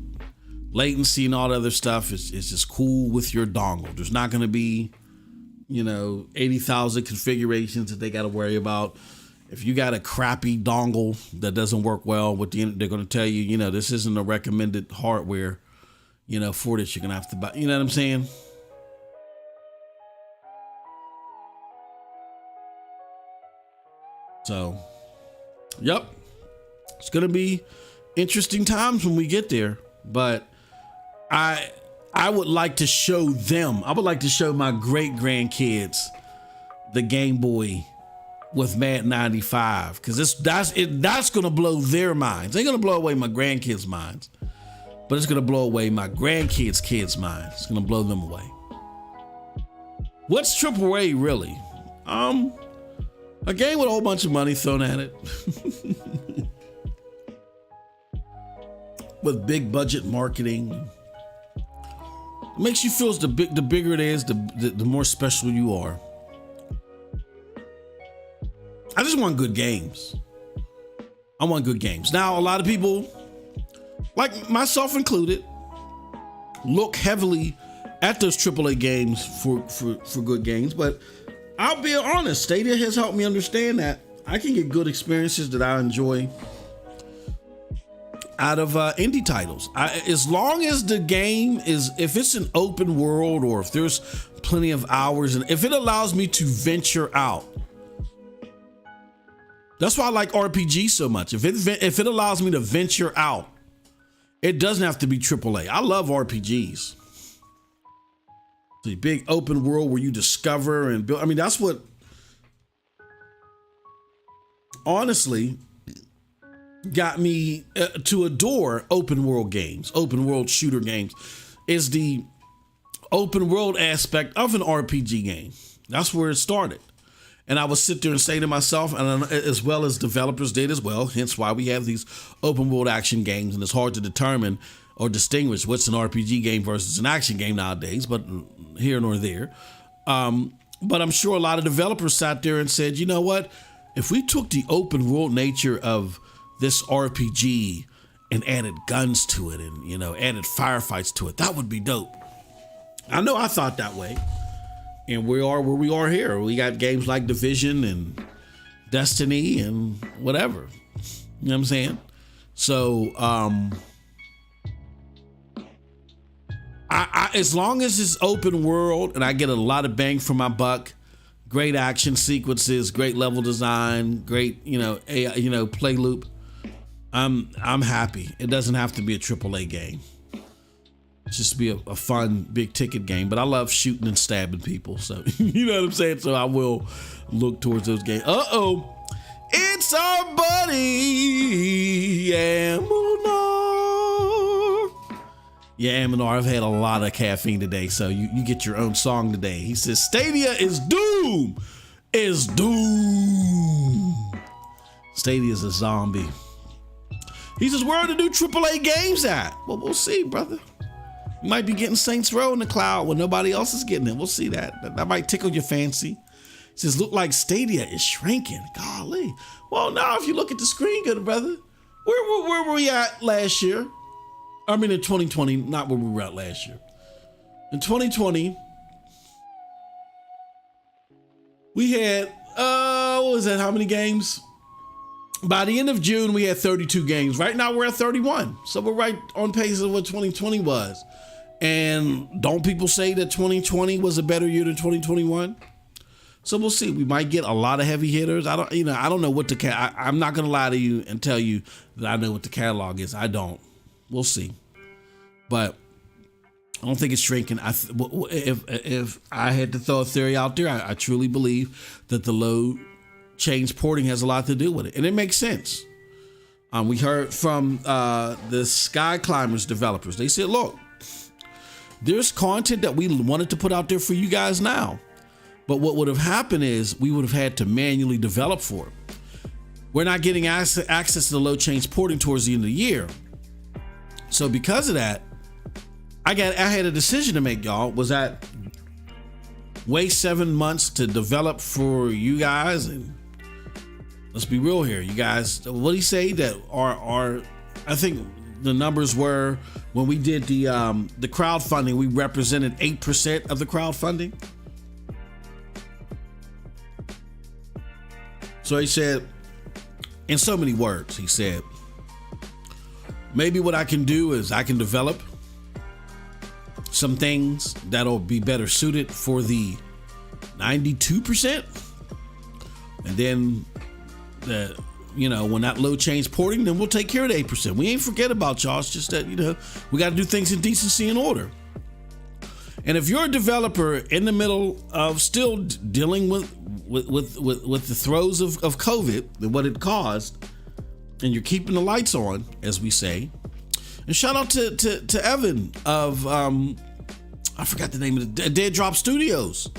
Speaker 1: latency and all the other stuff is just cool with your dongle. There's not going to be 80,000 configurations that they got to worry about. If you got a crappy dongle that doesn't work well with they're going to tell you, this isn't a recommended hardware, for this. You're going to have to buy, you know what I'm saying? So, yep. It's going to be interesting times when we get there, but I would like to show them. I would like to show my great grandkids the Game Boy with Mad 95, because that's going to blow their minds. They're going to blow away my grandkids' minds, but it's going to blow away my grandkids' kids' minds. It's going to blow them away. What's AAA really? A game with a whole bunch of money thrown at it, with big budget marketing. It makes you feel the bigger it is, the more special you are. I just want good games. I want good games. Now, a lot of people, like myself included, look heavily at those AAA games for good games. But I'll be honest, Stadia has helped me understand that I can get good experiences that I enjoy out of indie titles. As long as the game if it's an open world, or if there's plenty of hours, and if it allows me to venture out. That's why I like RPG so much. If it allows me to venture out, it doesn't have to be AAA. I love RPGs. The big open world where you discover and build. I mean, that's what, honestly, got me to adore open world games, open world shooter games, is the open world aspect of an RPG game. That's where it started. And I would sit there and say to myself, and as well as developers did as well, hence why we have these open world action games, and it's hard to determine or distinguish what's an RPG game versus an action game nowadays, but here nor there. But I'm sure a lot of developers sat there and said, you know what? If we took the open world nature of this RPG and added guns to it and, added firefights to it, that would be dope. I know I thought that way. And we are where we are here. We got games like Division and Destiny and whatever. You know what I'm saying? So, as long as it's open world and I get a lot of bang for my buck, great action sequences, great level design, great, play loop, I'm happy. It doesn't have to be a AAA game. Just be a fun big ticket game, but I love shooting and stabbing people, so you know what I'm saying. So I will look towards those games. It's our buddy Aminar. Yeah, Aminar, I've had a lot of caffeine today, so you get your own song today. He says Stadia is doom, Stadia is a zombie. He says, where are the new AAA games at? Well, we'll see, brother. You might be getting Saints Row in the cloud when nobody else is getting it. We'll see that. That might tickle your fancy. He says, look like Stadia is shrinking. Golly. Well, now if you look at the screen, good brother, where were we at last year? I mean, in 2020, not where we were at last year. In 2020, we had, what was that? How many games? By the end of June, we had 32 games. Right now, we're at 31. So we're right on pace of what 2020 was. And don't people say that 2020 was a better year than 2021? So we'll see. We might get a lot of heavy hitters. I don't know what I'm not going to lie to you and tell you that I know what the catalog is. I don't. We'll see. But I don't think it's shrinking. If I had to throw a theory out there, I truly believe that the low change porting has a lot to do with it. And it makes sense. We heard from the Sky Climbers developers. They said, look, there's content that we wanted to put out there for you guys now. But what would have happened is we would have had to manually develop for it. We're not getting access to the low change porting towards the end of the year. So because of that, I had a decision to make, y'all. Was that wait 7 months to develop for you guys? And let's be real here, you guys. What did he say that our I think the numbers were when we did the crowdfunding, we represented 8% of the crowdfunding. So he said, in so many words, he said, maybe what I can do is I can develop some things that'll be better suited for the 92%. And then when that low change porting, then we'll take care of the 8%. We ain't forget about y'all. It's just that, we got to do things in decency and order. And if you're a developer in the middle of still dealing with the throes of COVID and what it caused, and you're keeping the lights on, as we say, and shout out to Evan of, I forgot the name of the Dead Drop Studios,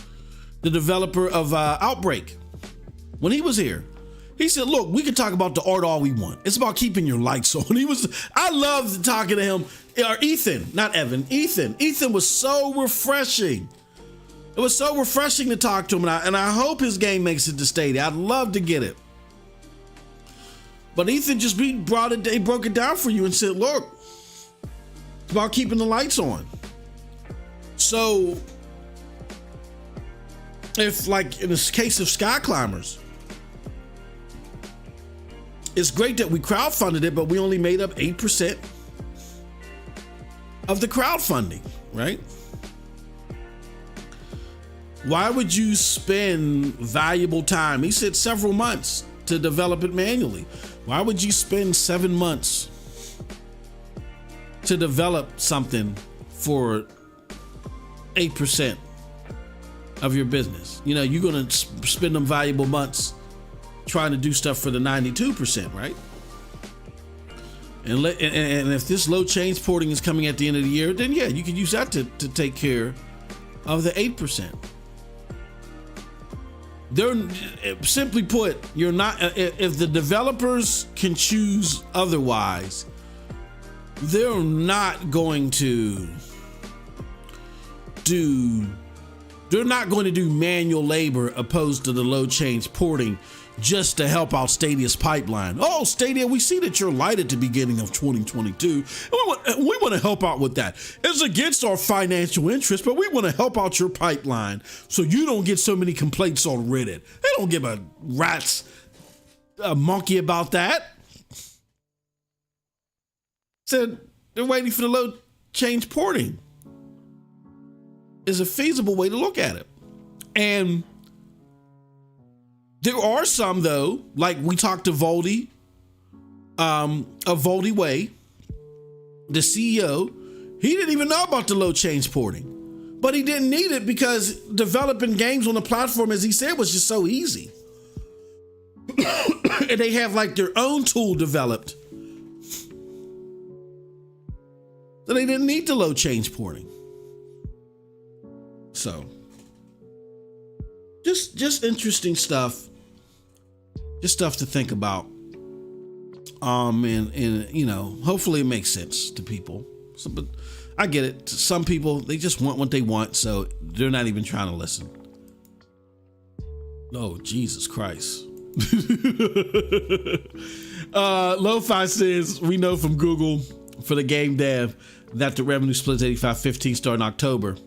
Speaker 1: the developer of Outbreak. When he was here, he said, look, we can talk about the art all we want. It's about keeping your lights on. I loved talking to him. Or Ethan, not Evan, Ethan. Ethan was so refreshing. It was so refreshing to talk to him, and I hope his game makes it to Stadia. I'd love to get it. But Ethan he broke it down for you and said, look, it's about keeping the lights on. So, if like in the case of Sky Climbers, it's great that we crowdfunded it, but we only made up 8% of the crowdfunding, right? Why would you spend valuable time? He said several months to develop it manually. Why would you spend 7 months to develop something for 8% of your business? You're going to spend them valuable months trying to do stuff for the 92%, right? And if this low change porting is coming at the end of the year, then yeah, you can use that to take care of the 8%. Simply put, you're not, if the developers can choose otherwise, they're not going to do manual labor opposed to the low change porting just to help out Stadia's pipeline. Oh, Stadia, we see that you're light at the beginning of 2022. We want to help out with that. It's against our financial interest, but we want to help out your pipeline so you don't get so many complaints on Reddit. They don't give a monkey about that. Said they're waiting for the low change porting. is a feasible way to look at it. And there are some, though, like we talked to Voldy, of Voldy Way, the CEO. He didn't even know about the low change porting, but he didn't need it because developing games on the platform, as he said, was just so easy. And they have like their own tool developed, so they didn't need the low change porting. So just interesting stuff, just stuff to think about. And you know, hopefully it makes sense to people. So, but I get it. Some people, they just want what they want, so they're not even trying to listen. Oh, Jesus Christ. Lo-Fi says, we know from Google for the game dev that the revenue split is 85-15 starting October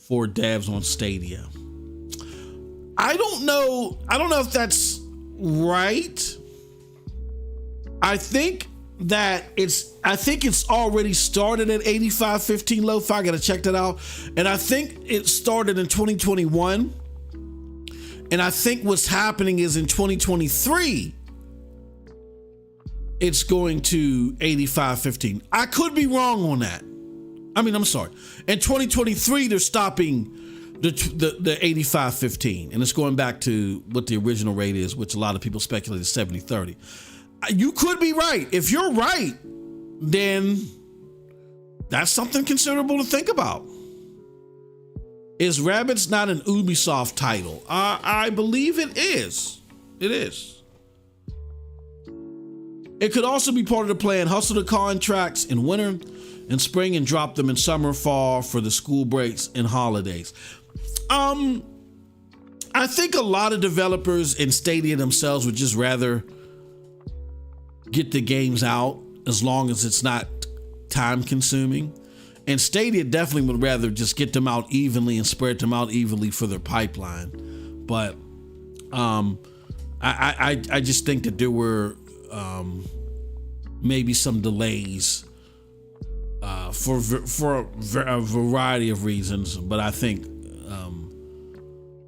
Speaker 1: for devs on Stadia. I don't know if that's right. I think it's already started at 85-15 Lo-Fi. I gotta check that out. And I think it started in 2021. And I think what's happening is in 2023, it's going to 85-15. I could be wrong on that. I mean, I'm sorry. In 2023, they're stopping the 85-15, and it's going back to what the original rate is, which a lot of people speculate is 70-30. You could be right. If you're right, then that's something considerable to think about. Is Rabbids not an Ubisoft title? I believe it is. It is. It could also be part of the plan. Hustle the contracts in winter and spring and drop them in summer, fall for the school breaks and holidays. I think a lot of developers in Stadia themselves would just rather get the games out as long as it's not time consuming. And Stadia definitely would rather just get them out evenly and spread them out evenly for their pipeline. But I just think that there were maybe some delays for a variety of reasons, but I think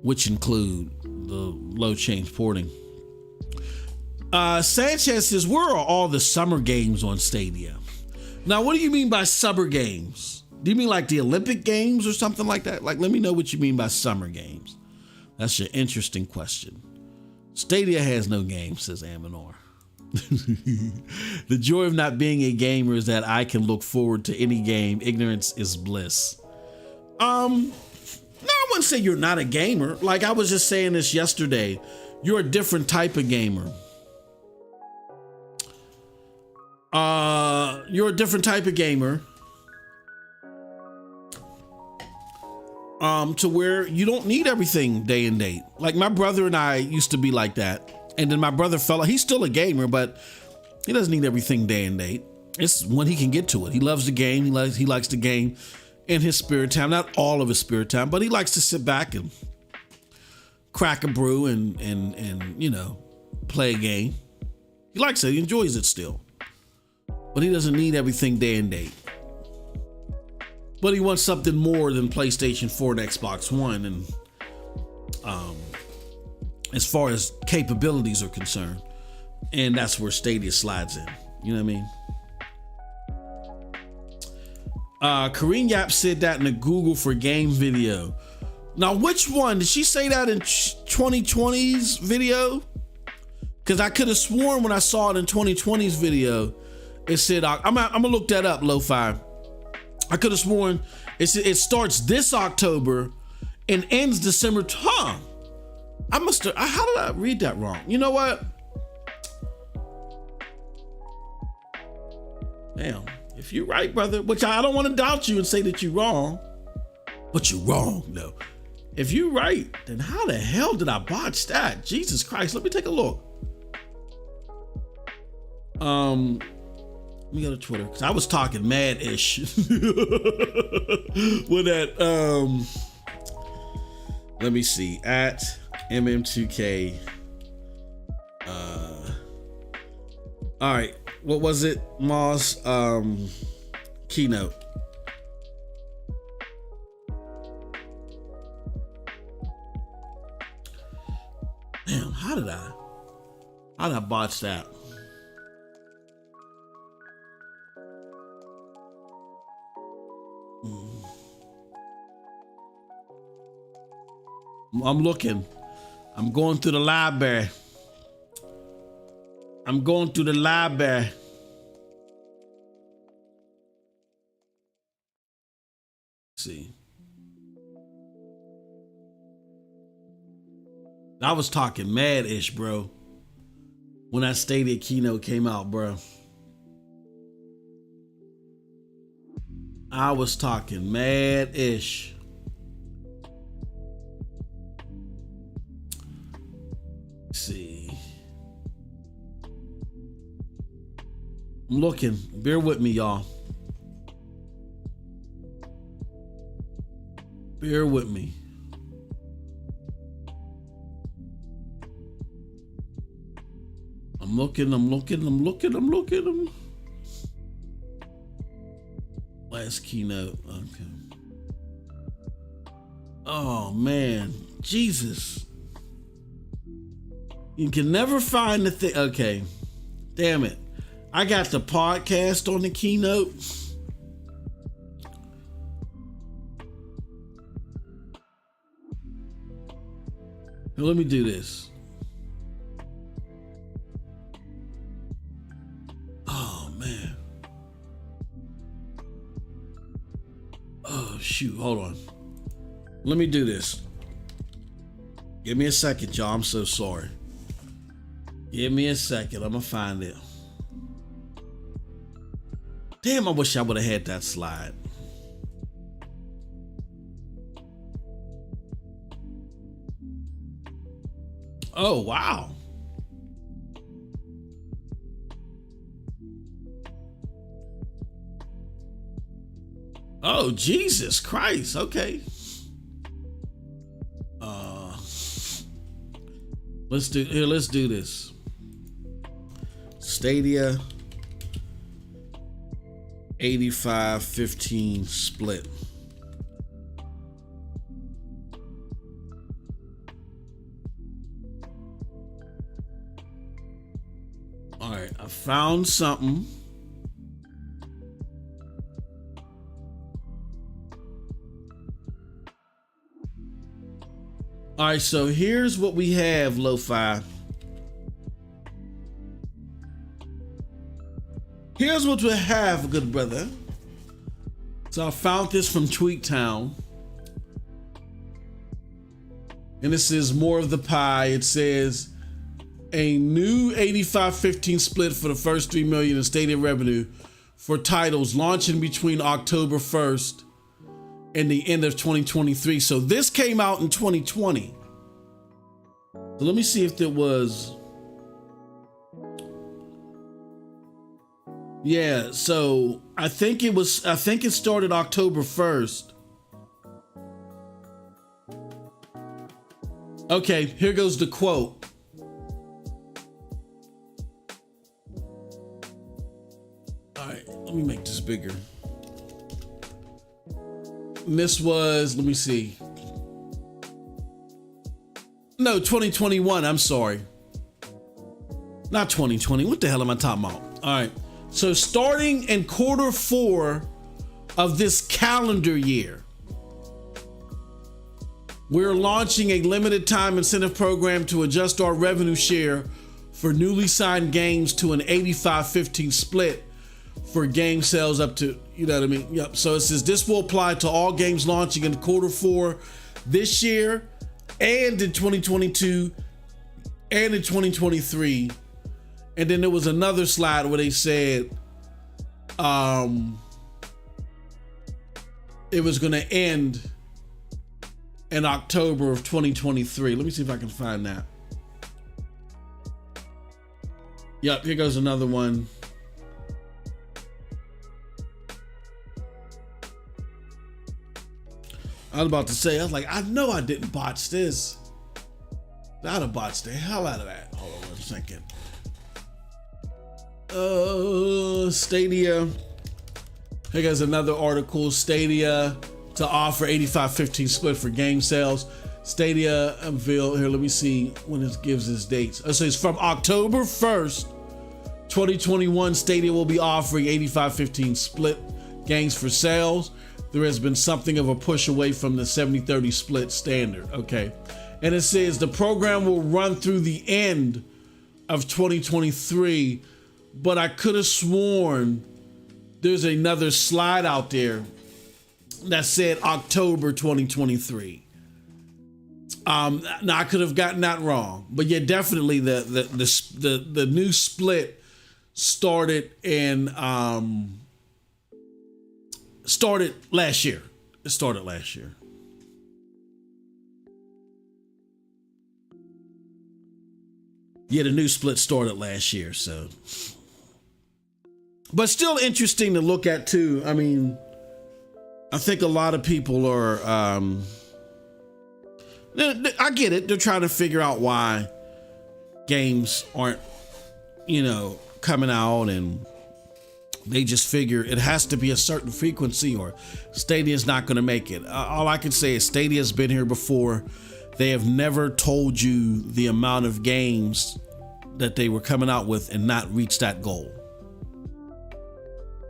Speaker 1: which include the low change porting. Sanchez says, where are all the summer games on Stadia? Now, what do you mean by summer games? Do you mean like the Olympic Games or something like that? Like, let me know what you mean by summer games. That's your interesting question. Stadia has no games, says Aminor. The joy of not being a gamer is that I can look forward to any game. Ignorance is bliss. No, I wouldn't say you're not a gamer. Like, I was just saying this yesterday. You're a different type of gamer. You're a different type of gamer. To where you don't need everything day and date. Like my brother and I used to be like that. And then my brother he's still a gamer, but he doesn't need everything day and date. It's when he can get to it. He loves the game. He likes the game in his spare time. Not all of his spare time, but he likes to sit back and crack a brew and you know, play a game. He likes it. He enjoys it still. But he doesn't need everything day and date. But he wants something more than PlayStation 4 and Xbox One, and as far as capabilities are concerned, and that's where Stadia slides in. You know what I mean? Karine Yap said that in the Google for Game video. Now, which one? Did she say that in 2020's video? Because I could have sworn when I saw it in 2020's video, it said, I'm gonna look that up, Lo-Fi. I could have sworn it starts this October and ends December. How did I read that wrong? You know what? Damn, if you're right, brother, which I don't want to doubt you and say that you're wrong, but you're wrong, though. If you're right, then how the hell did I botch that? Jesus Christ, let me take a look. Let me go to Twitter, because I was talking mad-ish with that, let me see, at MM2K. All right, what was it, Moss? Keynote. Damn, how did I botch that? I'm looking. I'm going through the library. I'm going through the library. Let's see. I was talking mad-ish, bro, when that Stadia keynote came out, bro. I was talking mad-ish. Let's see. I'm looking. Bear with me, y'all. Bear with me. I'm looking. Last keynote. Okay. Oh, man. Jesus. You can never find the thing. Okay. Damn it. I got the podcast on the keynote. Now, let me do this. Oh, man. Oh, shoot. Hold on. Let me do this. Give me a second, y'all. I'm so sorry. Give me a second. I'm going to find it. Damn, I wish I would have had that slide. Oh, wow. Oh, Jesus Christ. Okay. Let's do this. Stadia 85-15 split. All right, I found something. All right, so here's what we have, Lo-Fi. Here's what we have, good brother. So I found this from TweetTown. And this is more of the pie. It says a new 85-15 split for the first 3 million in Stadia revenue for titles launching between October 1st and the end of 2023. So this came out in 2020. So let me see if there was. Yeah, so I think it started October 1st. Okay, here goes the quote. All right, let me make this bigger. And this was, let me see. No, 2021, I'm sorry. Not 2020, what the hell am I talking about? All right, so starting in Q4 of this calendar year, we're launching a limited time incentive program to adjust our revenue share for newly signed games to an 85-15 split for game sales up to, you know what I mean? Yep. So it says this will apply to all games launching in Q4 this year and in 2022 and in 2023. And then there was another slide where they said it was going to end in October of 2023. Let me see if I can find that. Yep, here goes another one. I was about to say, I was like, I know I didn't botch this. I'd have botched the hell out of that. Hold on 1 second. Stadia. Here goes another article. Stadia to offer 85-15 split for game sales. Stadia unveiled here. Let me see when it gives its dates. It says from October 1st, 2021, Stadia will be offering 85/15 split games for sales. There has been something of a push away from the 70/30 split standard. Okay. And it says the program will run through the end of 2023, but I could have sworn there's another slide out there that said October 2023. Now I could have gotten that wrong, but yeah, definitely the new split started started last year. It started last year. Yeah, the new split started last year, so. But still interesting to look at too. I mean, I think a lot of people are, I get it. They're trying to figure out why games aren't, coming out, and they just figure it has to be a certain frequency or Stadia's not going to make it. All I can say is Stadia's been here before. They have never told you the amount of games that they were coming out with and not reach that goal.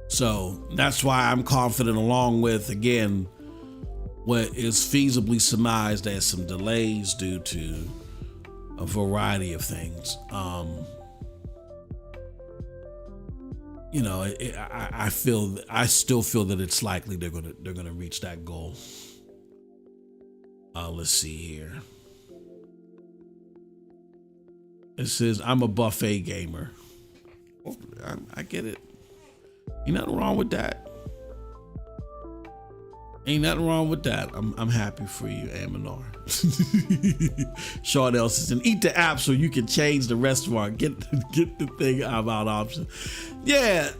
Speaker 1: So that's why I'm confident, along with, again, what is feasibly surmised as some delays due to a variety of things. I still feel that it's likely they're gonna reach that goal. Let's see here. It says, I'm a buffet gamer. I get it. Ain't nothing wrong with that. Ain't nothing wrong with that. I'm happy for you, Aminar. Sean else says, and eat the app so you can change the restaurant. Get the thing about option. Yeah,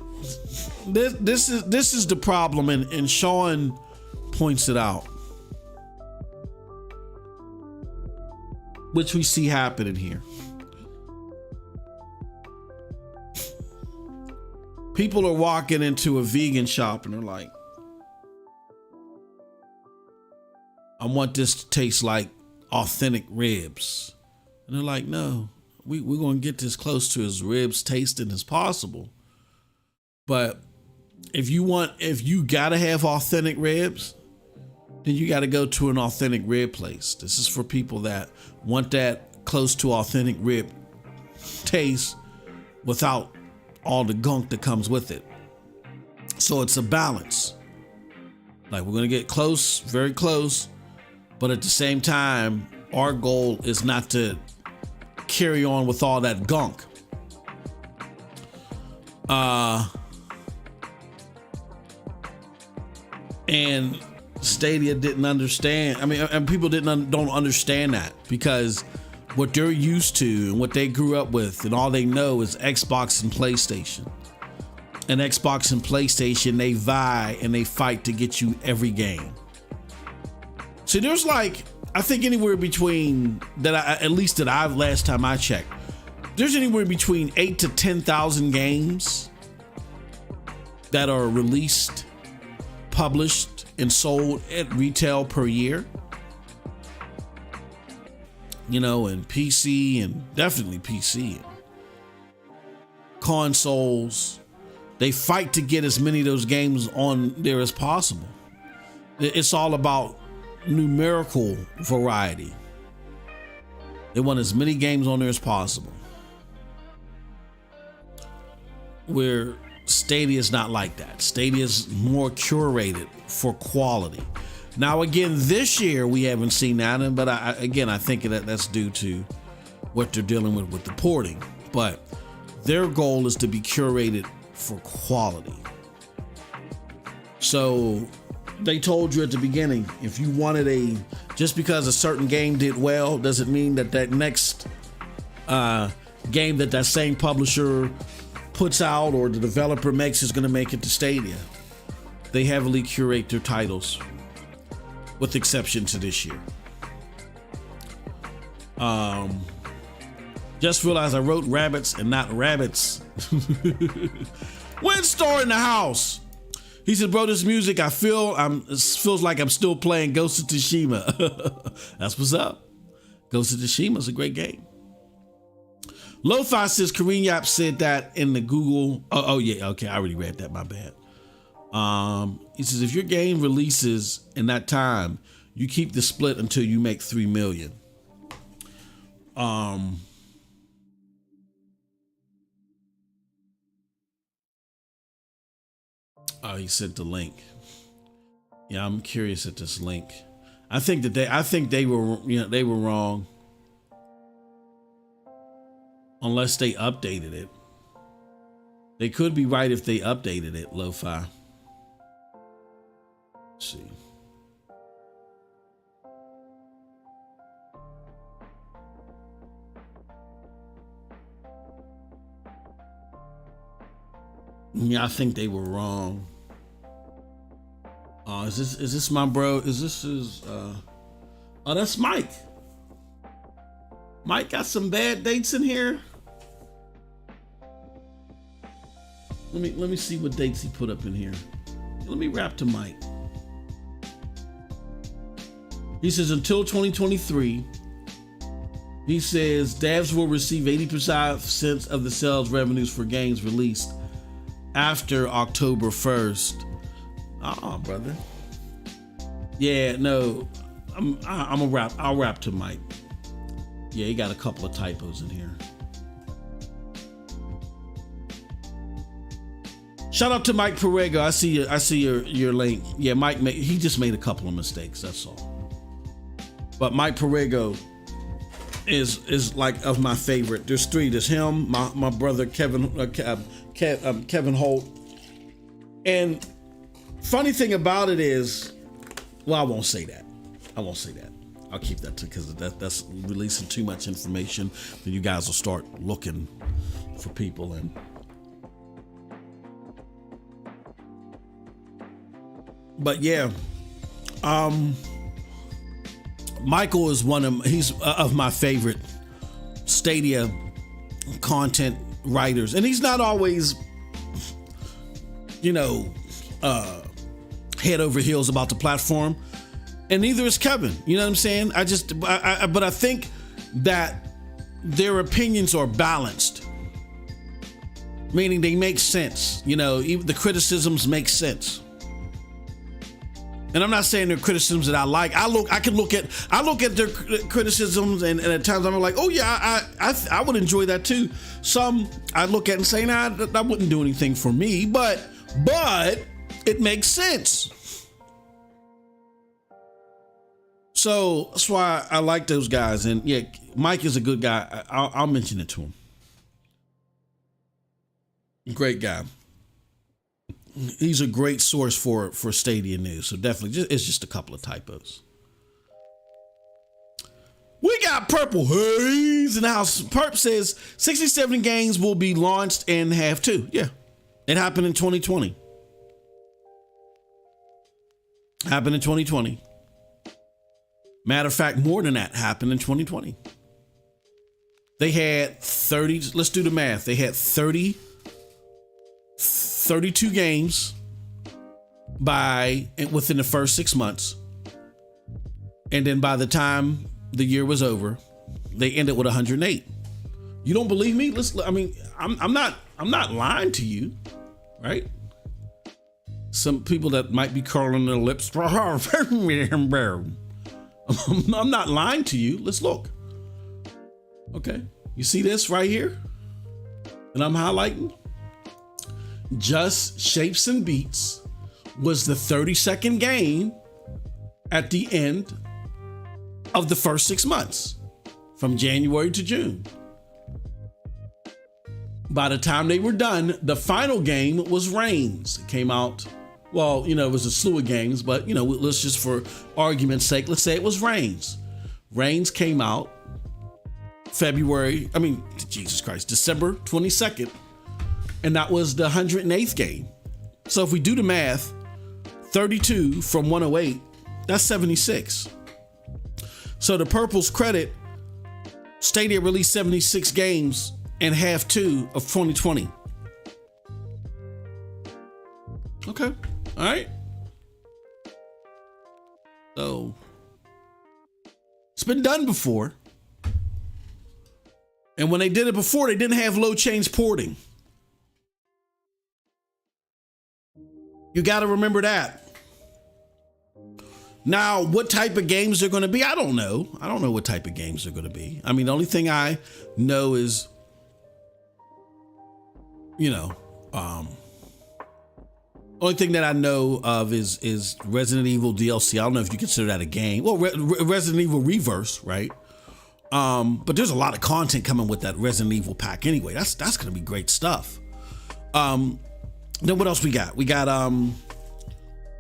Speaker 1: this is the problem, and Sean points it out, which we see happening here. People are walking into a vegan shop and they're like, I want this to taste like authentic ribs. And they're like, no, we're going to get this close to as ribs tasting as possible. But if you got to have authentic ribs, then you got to go to an authentic rib place. This is for people that want that close to authentic rib taste without all the gunk that comes with it. So it's a balance. Like, we're going to get close, very close, but at the same time, our goal is not to carry on with all that gunk. And Stadia didn't understand. I mean, and people don't understand that, because what they're used to and what they grew up with and all they know is Xbox and PlayStation. And Xbox and PlayStation, they vie and they fight to get you every game. So there's like, I think anywhere between last time I checked, there's anywhere between 8,000 to 10,000 games that are released, published, and sold at retail per year. And PC, and definitely PC, and consoles. They fight to get as many of those games on there as possible. It's all about numerical variety. They want as many games on there as possible. Where Stadia is not like that. Stadia is more curated for quality. Now, again, this year we haven't seen that, but I think that's due to what they're dealing with the porting. But their goal is to be curated for quality. So they told you at the beginning, if you wanted just because a certain game did well, doesn't mean that next game that same publisher puts out or the developer makes is going to make it to Stadia. They heavily curate their titles, with exception to this year. Just realized I wrote rabbits and not rabbits. Windstar in the house. He said, bro, this music, it feels like I'm still playing Ghost of Tsushima. That's what's up. Ghost of Tsushima is a great game. Lo-Fi says, Kareem Yap said that in the Google. Oh yeah, okay, I already read that, my bad. He says, if your game releases in that time, you keep the split until you make 3 million. Oh, he sent the link. Yeah, I'm curious at this link. I think they were wrong. Unless they updated it. They could be right if they updated it, Lo-Fi. Let's see. Yeah, I think they were wrong. Is this my bro? Oh, that's Mike. Mike got some bad dates in here. Let me see what dates he put up in here. Let me rap to Mike. He says until 2023. He says devs will receive 80% of the sales revenues for games released after October 1st. Brother. Yeah, no. I'll rap to Mike. Yeah, he got a couple of typos in here. Shout out to Mike Perego. I see your link. Yeah, he just made a couple of mistakes, that's all. But Mike Perego is like of my favorite. There's 3. There's him, my brother Kevin Holt. And funny thing about it is, well, I won't say that. I'll keep that because that's releasing too much information. Then you guys will start looking for people. But yeah, Michael is he's of my favorite Stadia content writers, and he's not always, head over heels about the platform, and neither is Kevin. You know what I'm saying? But I think that their opinions are balanced, meaning they make sense. Even the criticisms make sense. And I'm not saying they're criticisms that I like. I look at their criticisms, and at times I'm like, oh yeah, I would enjoy that too. Some I look at and say, nah, that wouldn't do anything for me, but it makes sense. So that's why I like those guys. And yeah, Mike is a good guy. I'll mention it to him. Great guy. He's a great source for Stadia news. So definitely, it's just a couple of typos. We got Purple Haze in the house. Perp says 67 games will be launched in half 2. Yeah, it happened in 2020. Happened in 2020. Matter of fact, more than that happened in 2020. They had 30. Let's do the math. They had 32 games within the first 6 months, and then by the time the year was over, they ended with 108. You don't believe me? I'm not lying to you, right? Some people that might be curling their lips. I'm not lying to you. Let's look. Okay, you see this right here, and I'm highlighting. Just Shapes and Beats was the 32nd game at the end of the first 6 months, from January to June. By the time they were done, the final game was Reigns. It came out, well, it was a slew of games, but, let's just for argument's sake, let's say it was Reigns. Reigns came out December 22nd. And that was the 108th game. So if we do the math, 32 from 108, that's 76. So to Purple's credit, Stadia released 76 games in half 2 of 2020. Okay. All right. So it's been done before. And when they did it before, they didn't have low change porting. You got to remember that. Now, what type of games they're going to be, I don't know. I don't know what type of games they're going to be. I mean, the only thing I know is, only thing that I know of is Resident Evil DLC. I don't know if you consider that a game. Well, Resident Evil Reverse, right? But there's a lot of content coming with that Resident Evil pack anyway. That's going to be great stuff. Then what else we got? We got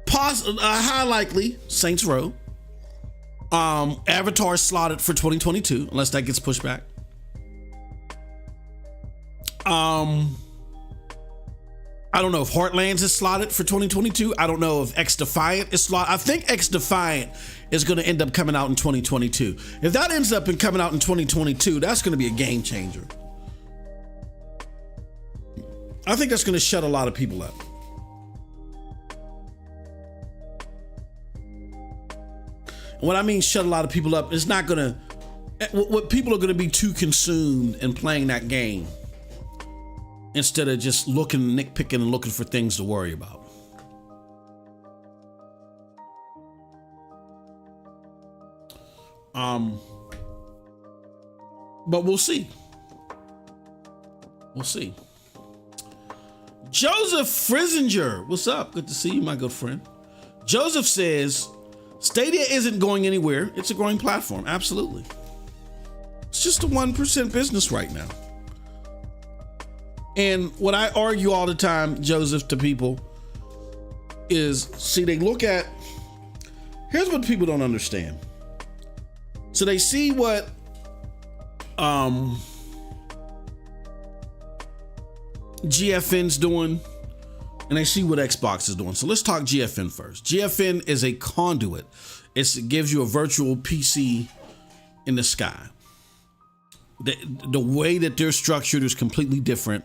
Speaker 1: high likely Saints Row. Avatar slotted for 2022 unless that gets pushed back. I don't know if Heartlands is slotted for 2022. I don't know if X Defiant is slotted. I think X Defiant is going to end up coming out in 2022. If that ends up coming out in 2022, that's going to be a game changer. I think that's going to shut a lot of people up. And what I mean shut a lot of people up, it's not going to, what people are going to be too consumed in playing that game instead of just looking, nitpicking and looking for things to worry about. But we'll see. We'll see. Joseph Frizinger, what's up? Good to see you, my good friend. Joseph says, Stadia isn't going anywhere. It's a growing platform. Absolutely. It's just a 1% business right now. And what I argue all the time, Joseph, to people is, see, they look at, here's what people don't understand. So they see what GFN's doing, and they see what Xbox is doing. So let's talk GFN first. GFN is a conduit. It gives you a virtual PC in the sky. The way that they're structured is completely different.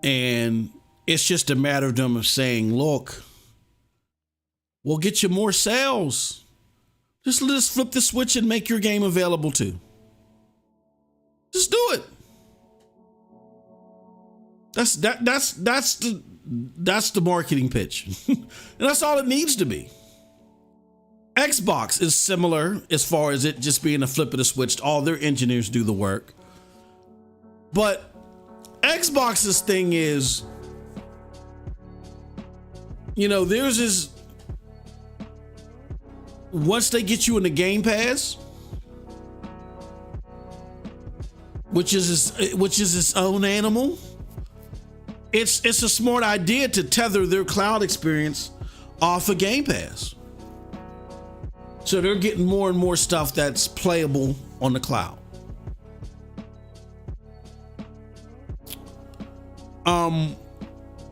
Speaker 1: And it's just a matter of them saying, look, we'll get you more sales. Just let us flip the switch and make your game available too. Just do it. That's the marketing pitch. And that's all it needs to be. Xbox is similar as far as it just being a flip of the switch. All their engineers do the work. But Xbox's thing is, theirs is, once they get you in the Game Pass, which is its own animal, it's a smart idea to tether their cloud experience off of Game Pass. So they're getting more and more stuff that's playable on the cloud.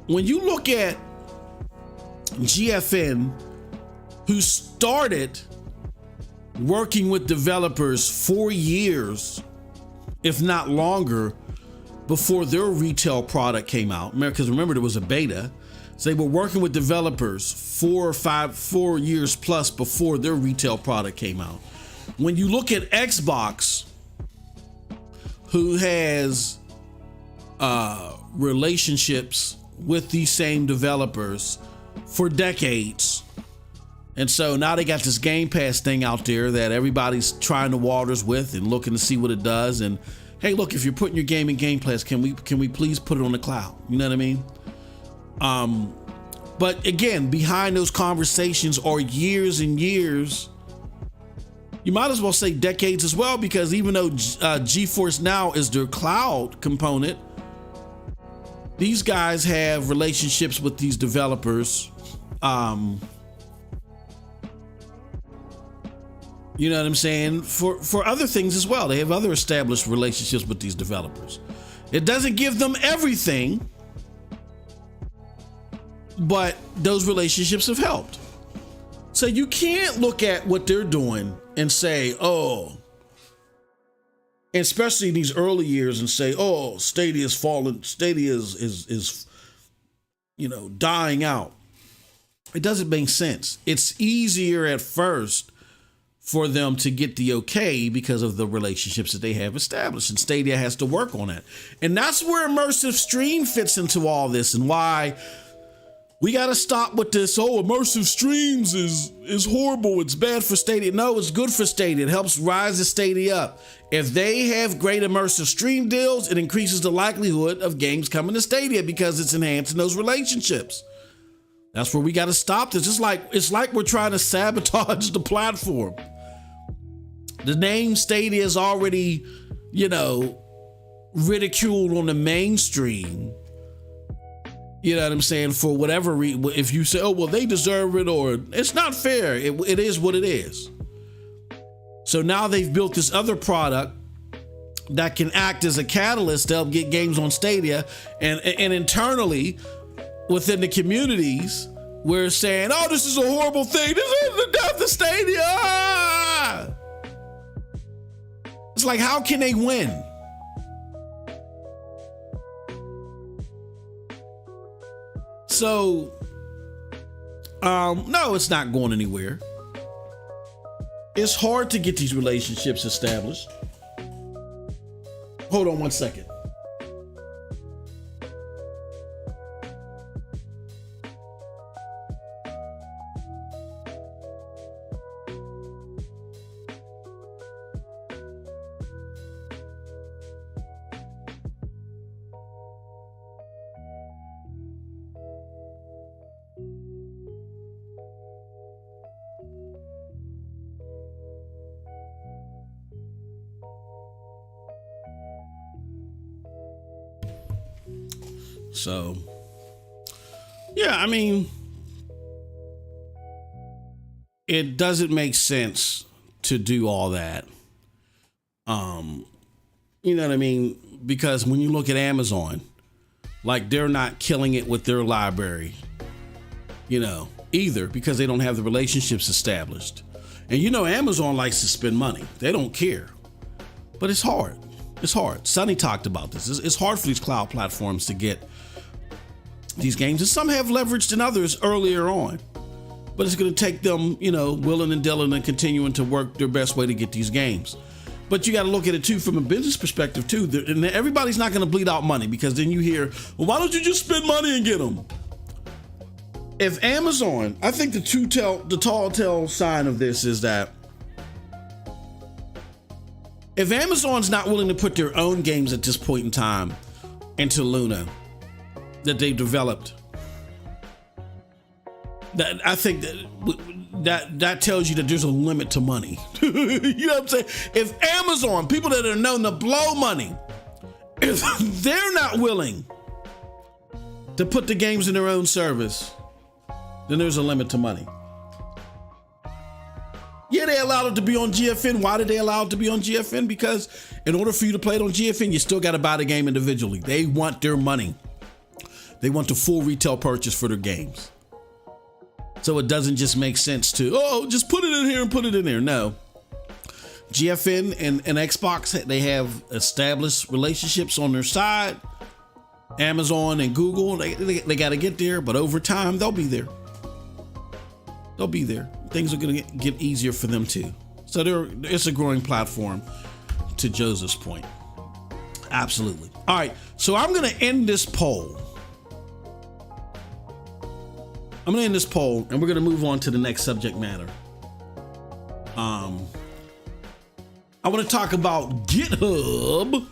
Speaker 1: When you look at GFN, who started working with developers 4 years, if not longer, before their retail product came out, because remember there was a beta, so they were working with developers 4 years plus before their retail product came out. When you look at Xbox, who has relationships with these same developers for decades, and so now they got this Game Pass thing out there that everybody's trying the waters with and looking to see what it does. And hey, look, if you're putting your game in Game Pass, can we please put it on the cloud? You know what I mean? But again, behind those conversations are years and years. You might as well say decades as well, because even though Geforce now is their cloud component, these guys have relationships with these developers. You know what I'm saying? For other things as well. They have other established relationships with these developers. It doesn't give them everything, but those relationships have helped. So you can't look at what they're doing and say, oh, especially in these early years, and say, oh, Stadia is falling, Stadia is dying out. It doesn't make sense. It's easier at first for them to get the okay because of the relationships that they have established, and Stadia has to work on that. And that's where immersive stream fits into all this, and why we got to stop with this. Oh, immersive streams is horrible. It's bad for Stadia. No, it's good for Stadia. It helps rise the Stadia up. If they have great immersive stream deals, it increases the likelihood of games coming to Stadia because it's enhancing those relationships. That's where we got to stop this. It's like we're trying to sabotage the platform. The name Stadia is already, ridiculed on the mainstream. You know what I'm saying? For whatever reason, if you say, oh, well, they deserve it, or it's not fair. It is what it is. So now they've built this other product that can act as a catalyst to help get games on Stadia, and internally within the communities, we're saying, oh, this is a horrible thing. This is the death of Stadia. Ah! It's like, how can they win? So, no, it's not going anywhere. It's hard to get these relationships established. Hold on one second. So, yeah, I mean, it doesn't make sense to do all that. You know what I mean? Because when you look at Amazon, like, they're not killing it with their library, either, because they don't have the relationships established. And Amazon likes to spend money. They don't care. But it's hard. It's hard. Sonny talked about this. It's hard for these cloud platforms to get these games, and some have leverage than others earlier on, but it's going to take them, willing and dealing and continuing to work their best way to get these games. But you got to look at it too from a business perspective too. And everybody's not going to bleed out money, because then you hear, well, why don't you just spend money and get them? If Amazon, I think the tall tale sign of this is that if Amazon's not willing to put their own games at this point in time into Luna that they've developed, that I think that tells you that there's a limit to money. You know what I'm saying? If Amazon, people that are known to blow money, if they're not willing to put the games in their own service, then there's a limit to money. Yeah, they allowed it to be on GFN. Why did they allow it to be on GFN? Because in order for you to play it on GFN, you still got to buy the game individually. They want their money. They want the full retail purchase for their games. So it doesn't just make sense to, just put it in here and put it in there. No. GFN and Xbox, they have established relationships on their side. Amazon and Google, they got to get there, but over time, they'll be there. They'll be there. Things are going to get easier for them too. So it's a growing platform, to Joseph's point. Absolutely. All right, so I'm going to end this poll. I'm going to end this poll, and we're going to move on to the next subject matter. I want to talk about GitHub.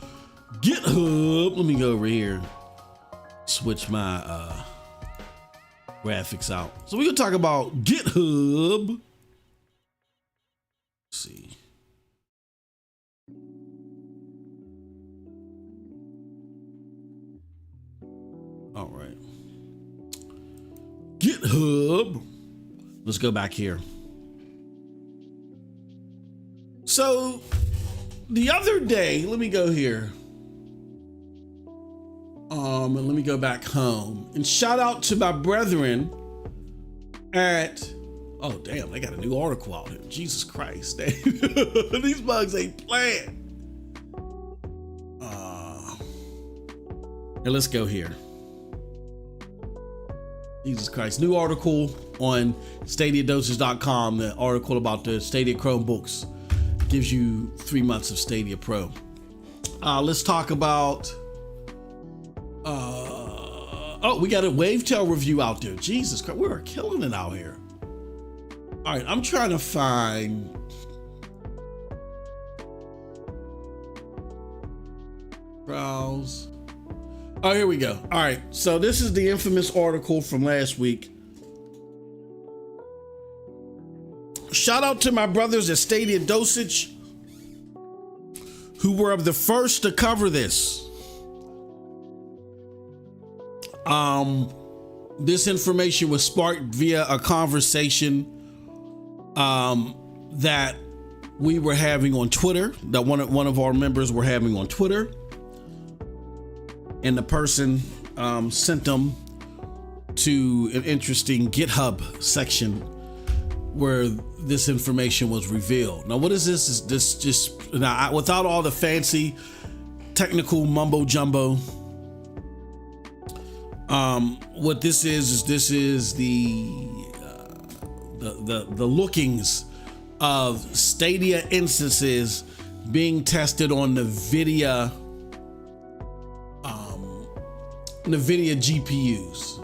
Speaker 1: GitHub. Let me go over here. Switch my graphics out. So we're going to talk about GitHub. Let's see. All right. GitHub. Let's go back here. So the other day, let me go here. And let me go back home and shout out to my brethren at, oh damn, they got a new article out here. Jesus Christ. These bugs ain't playing. And let's go here. Jesus Christ. New article on StadiaDosage.com. The article about the Stadia Chromebooks gives you 3 months of Stadia Pro. Let's talk about... oh, we got a Wavetail review out there. Jesus Christ, we are killing it out here. All right, I'm trying to find... Browse. Oh, here we go. All right, so this is the infamous article from last week. Shout out to my brothers at StadiaDosage, who were the first to cover this. This information was sparked via a conversation that we were having on Twitter, that one of our members were having on Twitter. And the person sent them to an interesting GitHub section where this information was revealed. Now, what is this? Is this just now, without all the fancy technical mumbo jumbo? What this is the lookings of Stadia instances being tested on NVIDIA GPUs.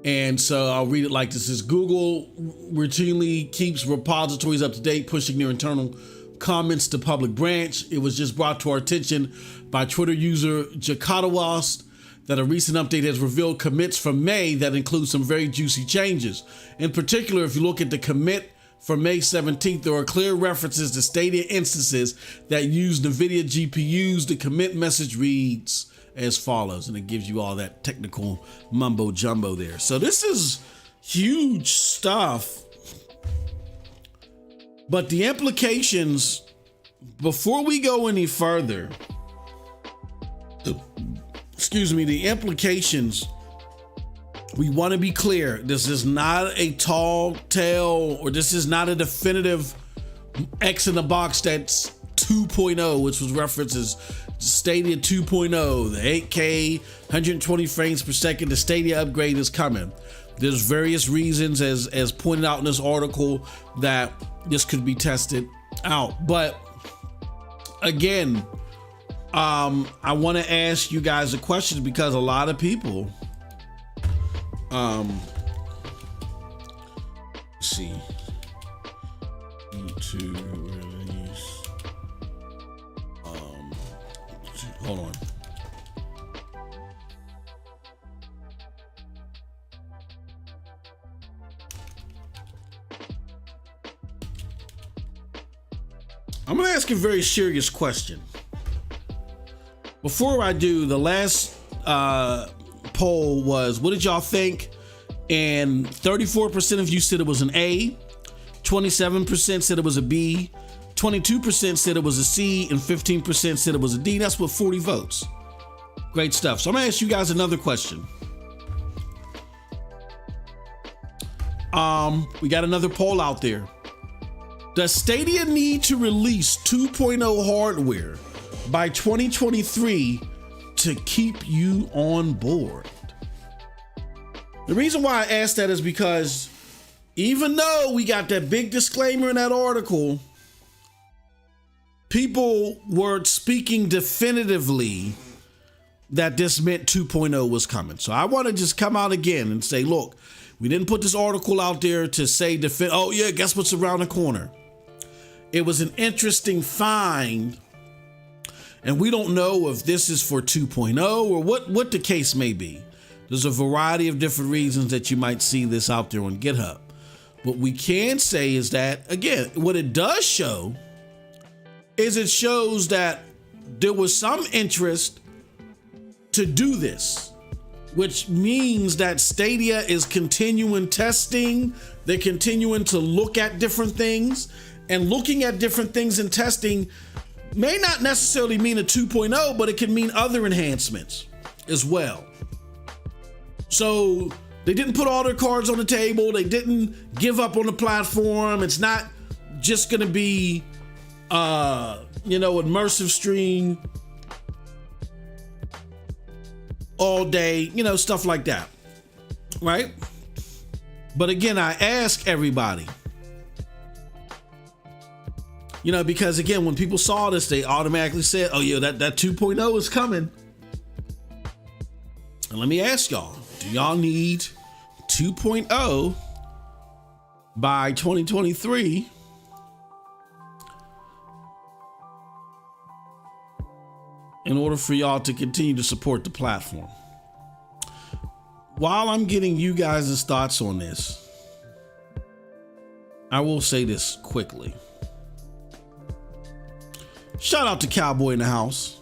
Speaker 1: And so I'll read it like this: is Google routinely keeps repositories up to date, pushing their internal comments to public branch. It was just brought to our attention by Twitter user Geforce that a recent update has revealed commits from May that include some very juicy changes. In particular, if you look at the commit for May 17th, there are clear references to Stadia instances that use NVIDIA GPUs. The commit message reads as follows, and it gives you all that technical mumbo jumbo there. So this is huge stuff. But the implications, before we go any further, the implications, we want to be clear. This is not a tall tale, or this is not a definitive X in the box that's 2.0, which was referenced as Stadia 2.0, the 8K, 120 frames per second, the Stadia upgrade is coming. There's various reasons, as pointed out in this article, that this could be tested out. But again, I want to ask you guys a question, because a lot of people, let's see, YouTube release, hold on. I'm going to ask a very serious question. Before I do, the last poll was, what did y'all think? And 34% of you said it was an A, 27% said it was a B, 22% said it was a C, and 15% said it was a D. That's with 40 votes. Great stuff. So I'm going to ask you guys another question. We got another poll out there. Does Stadia need to release 2.0 hardware by 2023 to keep you on board? The reason why I asked that is because even though we got that big disclaimer in that article, people were speaking definitively that this meant 2.0 was coming. So I want to just come out again and say, look, we didn't put this article out there to say, oh yeah, guess what's around the corner? It was an interesting find, and we don't know if this is for 2.0 or what the case may be. There's a variety of different reasons that you might see this out there on GitHub. What we can say is that, again, what it does show is it shows that there was some interest to do this, which means that Stadia is continuing testing. They're continuing to look at different things. And looking at different things and testing may not necessarily mean a 2.0, but it can mean other enhancements as well. So they didn't put all their cards on the table. They didn't give up on the platform. It's not just going to be, immersive stream all day, you know, stuff like that, right? But again, I ask everybody, you know, because again, when people saw this, they automatically said, oh yeah, that 2.0 is coming. And let me ask y'all, do y'all need 2.0 by 2023 in order for y'all to continue to support the platform? While I'm getting you guys' thoughts on this, I will say this quickly. Shout out to Cowboy in the house.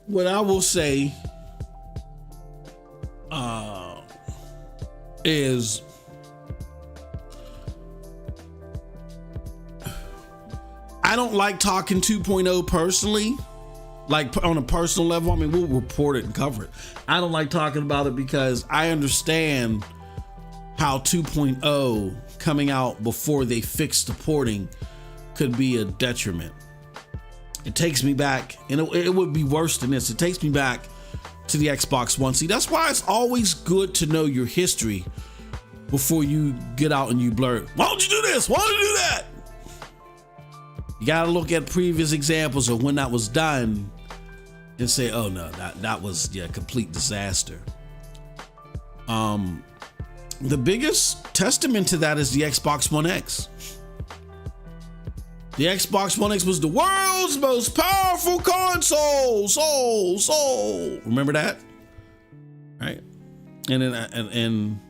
Speaker 1: What I will say is I don't like talking 2.0 personally, like on a personal level. I mean, we'll report it and cover it. I don't like talking about it because I understand how 2.0 coming out before they fix the porting could be a detriment. It takes me back, and it would be worse than this. It takes me back to the Xbox One. See, that's why it's always good to know your history before you get out and you blurt, why don't you do this? Why don't you do that? You got to look at previous examples of when that was done and say, oh no, that was a complete disaster. The biggest testament to that is the Xbox One X. The Xbox One X was the world's most powerful console. Remember that? Right? And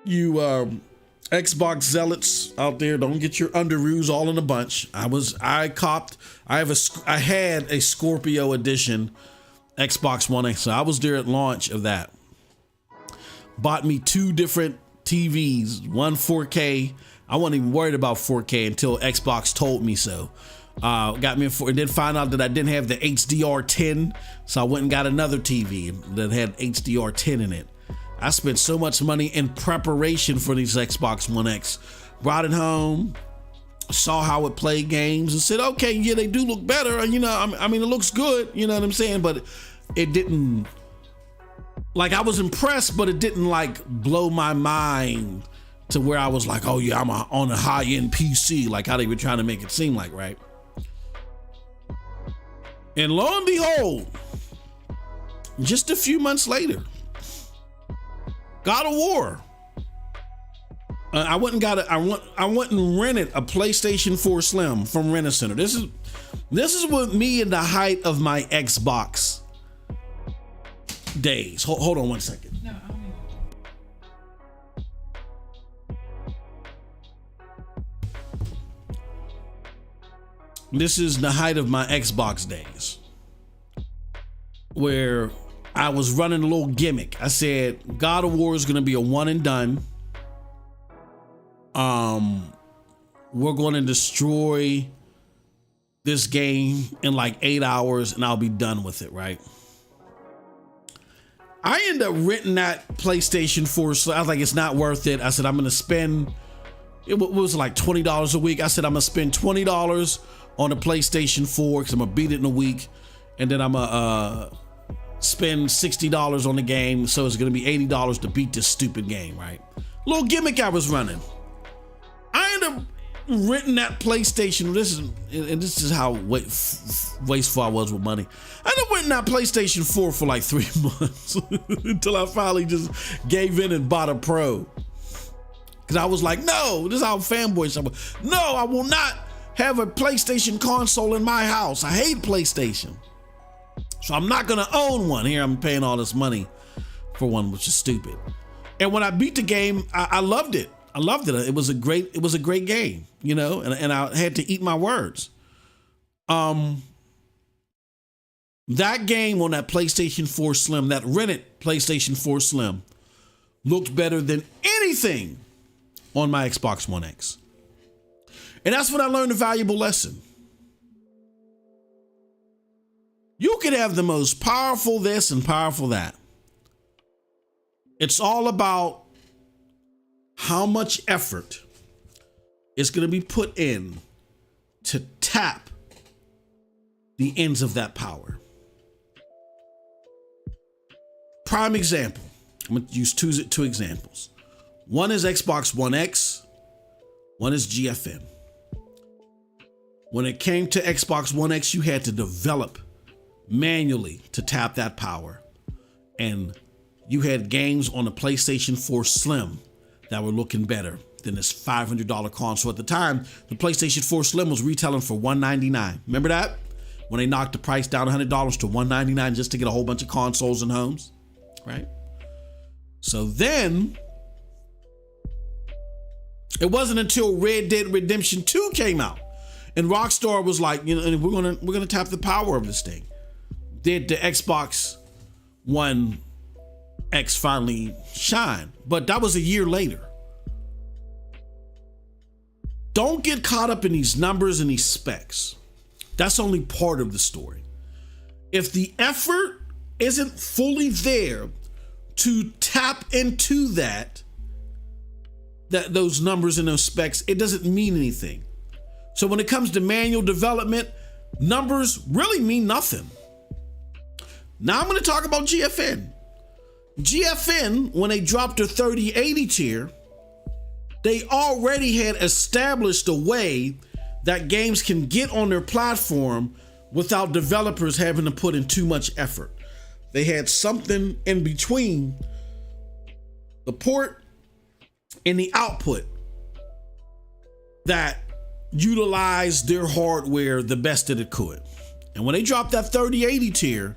Speaker 1: you Xbox zealots out there, don't get your underoos all in a bunch. I had a Scorpio edition Xbox One X. So I was there at launch of that. Bought me 2 different TVs, one 4K. I wasn't even worried about 4K until Xbox told me so. Got me and then found out that I didn't have the HDR10, so I went and got another TV that had HDR10 in it. I spent so much money in preparation for these Xbox One X. Brought it home, saw how it played games, and said, okay, yeah, they do look better. You know, I mean, it looks good, you know what I'm saying? But it didn't, like, I was impressed, but it didn't, like, blow my mind to where I was like, oh yeah, I'm on a high-end PC, like how they were trying to make it seem like, right? And lo and behold, just a few months later, God of War. I went and rented a PlayStation 4 Slim from Rent-A-Center. This is with me in the height of my Xbox days. Hold on one second. No, this is the height of my Xbox days, where I was running a little gimmick. I said, God of War is going to be a one and done. We're going to destroy this game in like 8 hours and I'll be done with it, right? I ended up renting that PlayStation 4. So I was like, it's not worth it. I said, I'm going to spend, it was like $20 a week. I said, I'm going to spend $20 on the PlayStation 4 because I'm going to beat it in a week. And then I'm going to spend $60 on the game. So it's going to be $80 to beat this stupid game, right? Little gimmick I was running. I ended up renting that PlayStation. This is how wasteful I was with money. I ended up renting that PlayStation 4 for like 3 months until I finally just gave in and bought a Pro. Because I was like, no, this is how fanboys are. No, I will not have a PlayStation console in my house. I hate PlayStation. So I'm not going to own one. Here I'm paying all this money for one, which is stupid. And when I beat the game, I loved it. I loved it. It was a great game, you know, and I had to eat my words. That game on that PlayStation 4 Slim, that rented PlayStation 4 Slim, looked better than anything on my Xbox One X. And that's when I learned a valuable lesson. You could have the most powerful this and powerful that. It's all about how much effort is going to be put in to tap the ends of that power. Prime example, I'm going to use two examples. One is Xbox One X, one is GFN. When it came to Xbox One X, you had to develop manually to tap that power. And you had games on the PlayStation 4 Slim that were looking better than this $500 console. At the time, the PlayStation 4 Slim was retailing for $199. Remember that? When they knocked the price down $100 to $199 just to get a whole bunch of consoles in homes, right? So then, it wasn't until Red Dead Redemption 2 came out, and Rockstar was like, you know, we're gonna tap the power of this thing. Did the Xbox One X finally shine? But that was a year later. Don't get caught up in these numbers and these specs. That's only part of the story. If the effort isn't fully there to tap into those numbers and those specs, it doesn't mean anything. So when it comes to manual development, numbers really mean nothing. Now I'm going to talk about GFN. GFN, when they dropped their 3080 tier, they already had established a way that games can get on their platform without developers having to put in too much effort. They had something in between the port and the output that utilized their hardware the best that it could. And when they dropped that 3080 tier,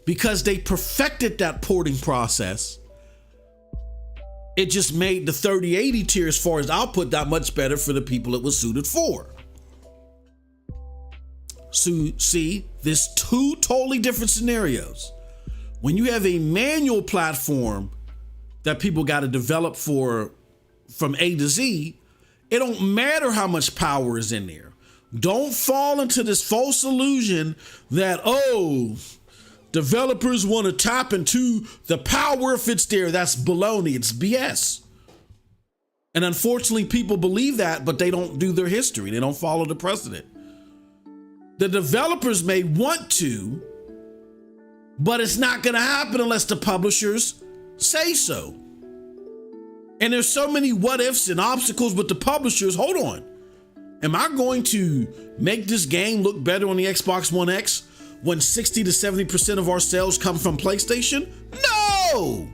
Speaker 1: because they perfected that porting process, it just made the 3080 tier as far as output that much better for the people it was suited for. So see, there's two totally different scenarios. When you have a manual platform that people got to develop for from A to Z, it don't matter how much power is in there. Don't fall into this false illusion that, oh, developers want to tap into the power if it's there. That's baloney. It's BS. And unfortunately, people believe that, but they don't do their history. They don't follow the precedent. The developers may want to, but it's not going to happen unless the publishers say so. And there's so many what ifs and obstacles with the publishers. Hold on. Am I going to make this game look better on the Xbox One X when 60 to 70% of our sales come from PlayStation? No!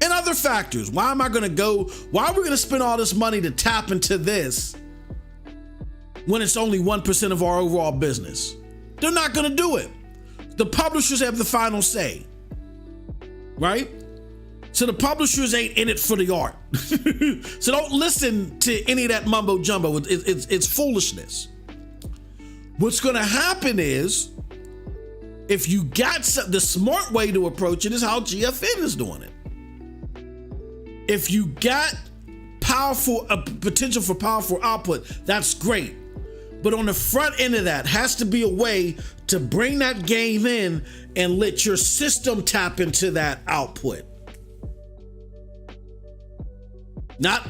Speaker 1: And other factors. Why are we going to spend all this money to tap into this when it's only 1% of our overall business? They're not going to do it. The publishers have the final say, right? So the publishers ain't in it for the art. So don't listen to any of that mumbo jumbo. It's foolishness. What's going to happen is, if you got the smart way to approach it is how GFN is doing it. If you got potential for powerful output, that's great. But on the front end of that has to be a way to bring that game in and let your system tap into that output.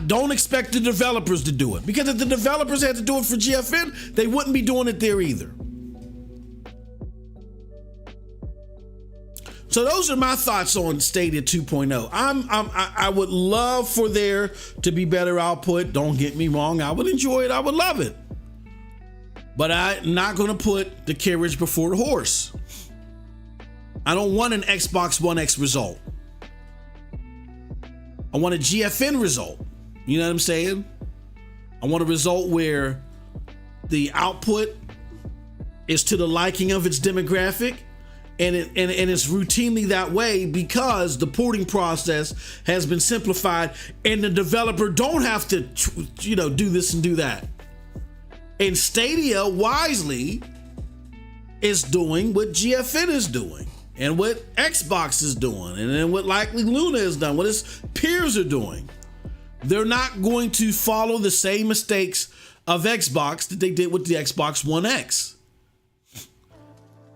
Speaker 1: Don't expect the developers to do it, because if the developers had to do it for GFN, they wouldn't be doing it there either. So those are my thoughts on Stadia 2.0. I would love for there to be better output. Don't get me wrong. I would enjoy it. I would love it. But I'm not going to put the carriage before the horse. I don't want an Xbox One X result. I want a GFN result. You know what I'm saying? I want a result where the output is to the liking of its demographic, and it's routinely that way because the porting process has been simplified, and the developer don't have to, do this and do that. And Stadia wisely is doing what GFN is doing, and what Xbox is doing, and then what likely Luna has done, what its peers are doing. They're not going to follow the same mistakes of Xbox that they did with the Xbox One X.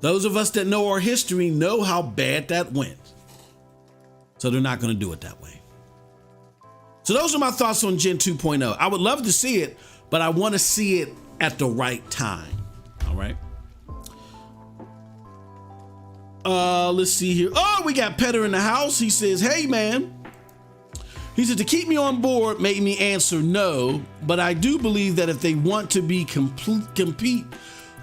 Speaker 1: Those of us that know our history know how bad that went. So they're not going to do it that way. So those are my thoughts on Gen 2.0. I would love to see it, but I want to see it at the right time. All right. Let's see here. Oh, we got Petter in the house. He says, hey, man. He said, to keep me on board made me answer no, but I do believe that if they want to be compete,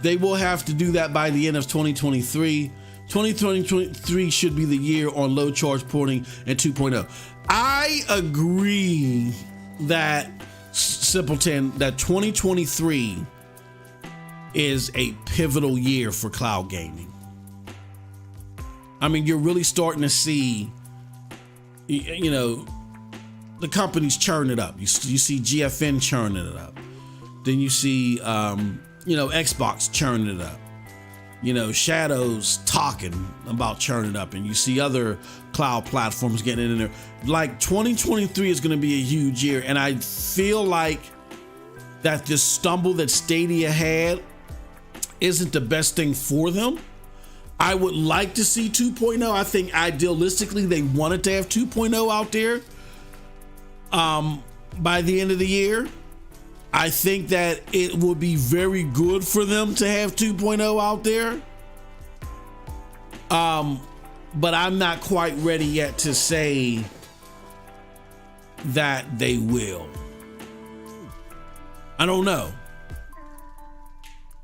Speaker 1: they will have to do that by the end of 2023. 2023 should be the year on low charge porting and 2.0. I agree that, Simpleton, that 2023 is a pivotal year for cloud gaming. I mean, you're really starting to see, you know, the companies churn it up. You see GFN churning it up. Then you see, you know, Xbox churning it up. You know, Shadow's talking about churning it up. And you see other cloud platforms getting in there. Like 2023 is going to be a huge year. And I feel like that this stumble that Stadia had isn't the best thing for them. I would like to see 2.0. I think idealistically they wanted to have 2.0 out there by the end of the year. I think that it would be very good for them to have 2.0 out there. But I'm not quite ready yet to say that they will. I don't know.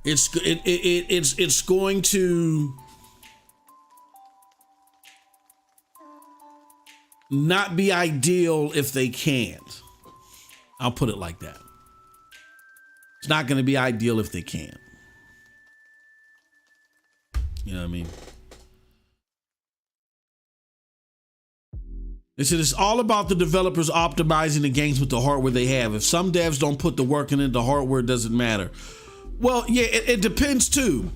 Speaker 1: It's going to not be ideal if they can't. I'll put it like that. It's not going to be ideal if they can't. You know what I mean? They said it's all about the developers optimizing the games with the hardware they have. If some devs don't put the work in it, the hardware doesn't matter. Well, yeah, it depends too.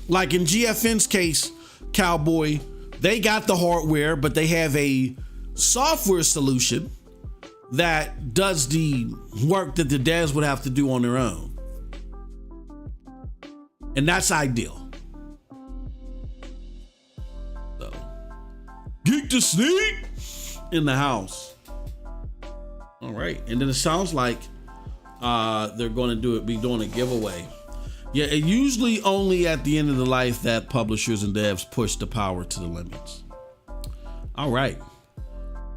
Speaker 1: Like in GFN's case, Cowboy, they got the hardware, but they have a software solution that does the work that the devs would have to do on their own. And that's ideal. So, Geek to Sneak in the house. All right. And then it sounds like they're going to be doing a giveaway. Yeah, it usually only at the end of the life that publishers and devs push the power to the limits. All right.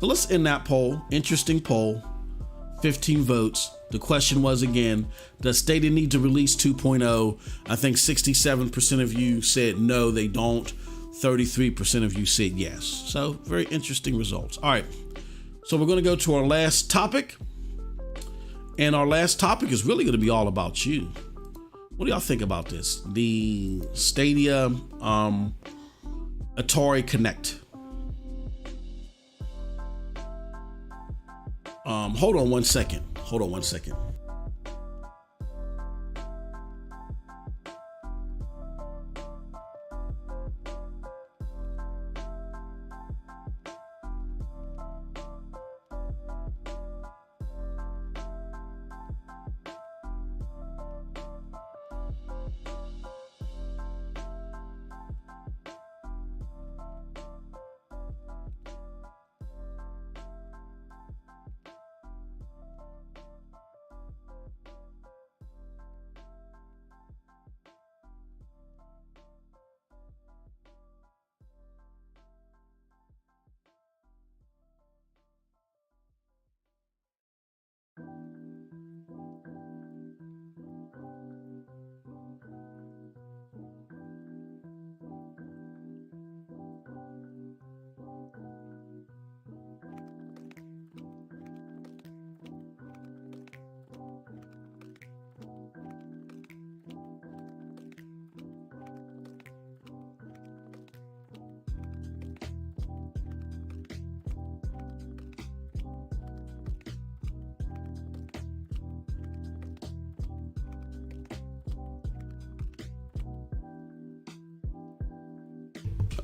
Speaker 1: So let's end that poll. Interesting poll. 15 votes. The question was again, does Stadia need to release 2.0? I think 67% of you said no, they don't. 33% of you said yes. So very interesting results. All right. So we're going to go to our last topic. And our last topic is really going to be all about you. What do y'all think about this? The Stadia Atari Connect. Hold on one second.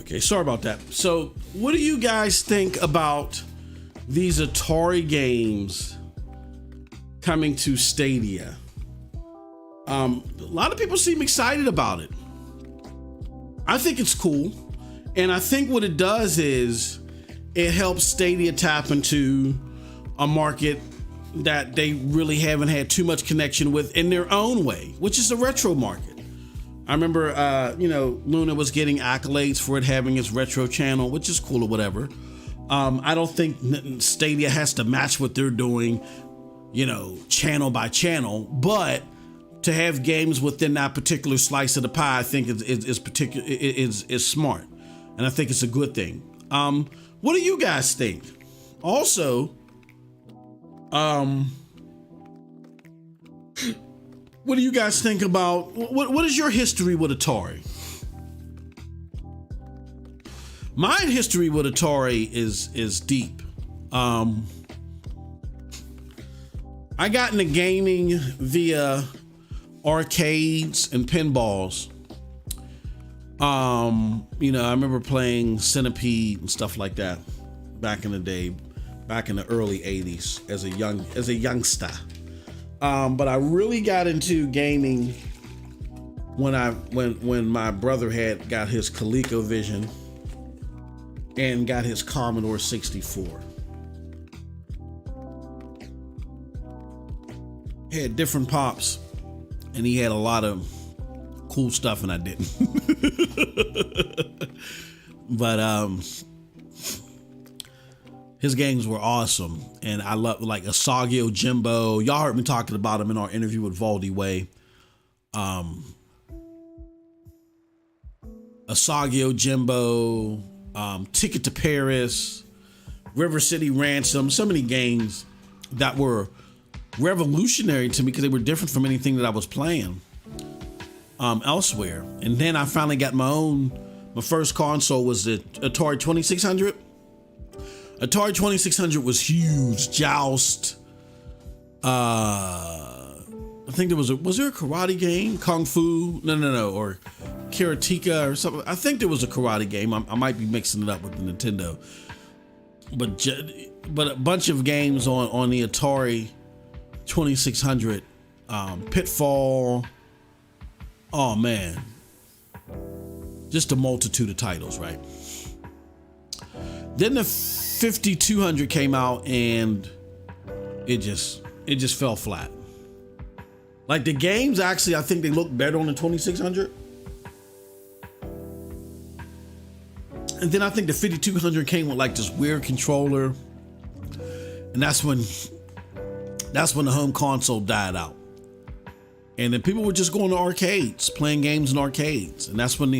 Speaker 1: Okay, sorry about that. So what do you guys think about these Atari games coming to Stadia? A lot of people seem excited about it. I think it's cool. And I think what it does is it helps Stadia tap into a market that they really haven't had too much connection with in their own way, which is the retro market. I remember, Luna was getting accolades for it having its retro channel, which is cool or whatever. I don't think Stadia has to match what they're doing, channel by channel, but to have games within that particular slice of the pie, I think is smart, and I think it's a good thing. What do you guys think? Also, what do you guys think about what is your history with Atari? My history with Atari is deep. I got into gaming via arcades and pinballs. I remember playing Centipede and stuff like that back in the day, back in the early 80s as a youngster. But I really got into gaming when my brother got his ColecoVision and got his Commodore 64. He had different pops, and he had a lot of cool stuff, and I didn't. But his games were awesome, and I love like Asagio Jimbo. Y'all heard me talking about him in our interview with Valdy Way. Asagio Jimbo, Ticket to Paris, River City Ransom. So many games that were revolutionary to me because they were different from anything that I was playing elsewhere. And then I finally got my first console was the Atari 2600. Atari 2600 was huge. Joust. I think was there a karate game? Kung Fu? No. Or Karateka or something. I think there was a karate game. I might be mixing it up with the Nintendo. But a bunch of games on the Atari 2600. Pitfall. Oh man. Just a multitude of titles, right? Then the 5200 came out and it just fell flat. Like the games actually, I think they look better on the 2600. And then I think the 5200 came with like this weird controller. And that's when the home console died out. And then people were just going to arcades, playing games in arcades. And that's when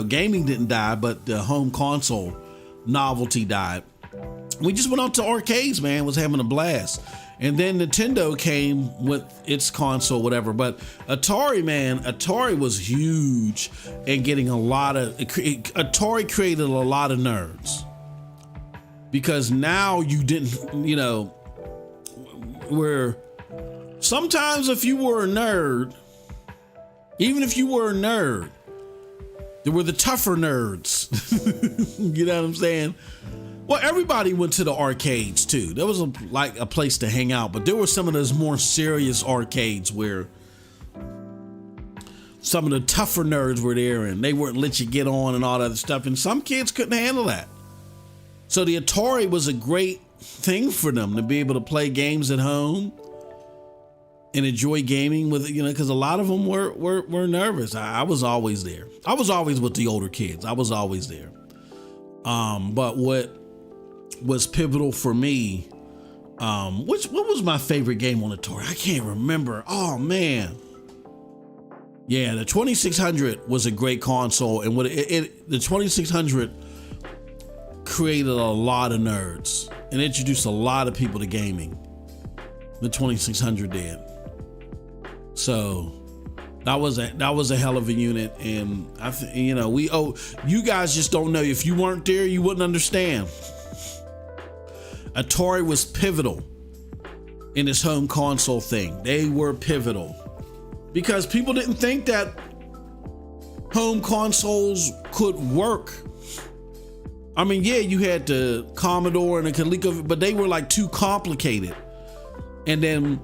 Speaker 1: gaming didn't die, but the home console novelty died. We just went out to arcades, man, was having a blast. And then Nintendo came with its console, whatever. But Atari was huge and getting Atari created a lot of nerds. Because now you didn't, where sometimes if you were a nerd, even if you were a nerd, there were the tougher nerds. You know what I'm saying? Well, everybody went to the arcades too. There was a place to hang out, but there were some of those more serious arcades where some of the tougher nerds were there and they wouldn't let you get on and all that other stuff. And some kids couldn't handle that. So the Atari was a great thing for them to be able to play games at home and enjoy gaming with, because a lot of them were nervous. I was always there. I was always with the older kids. I was always there. But what was pivotal for me, what was my favorite game on Atari? I can't remember. Oh man. Yeah, the 2600 was a great console, and the 2600 created a lot of nerds and introduced a lot of people to gaming. The 2600 did. So that was a hell of a unit, and I think you guys just don't know. If you weren't there, you wouldn't understand. Atari was pivotal in this home console thing. They were pivotal because people didn't think that home consoles could work. I mean, yeah, you had the Commodore and the Coleco, but they were like too complicated. And then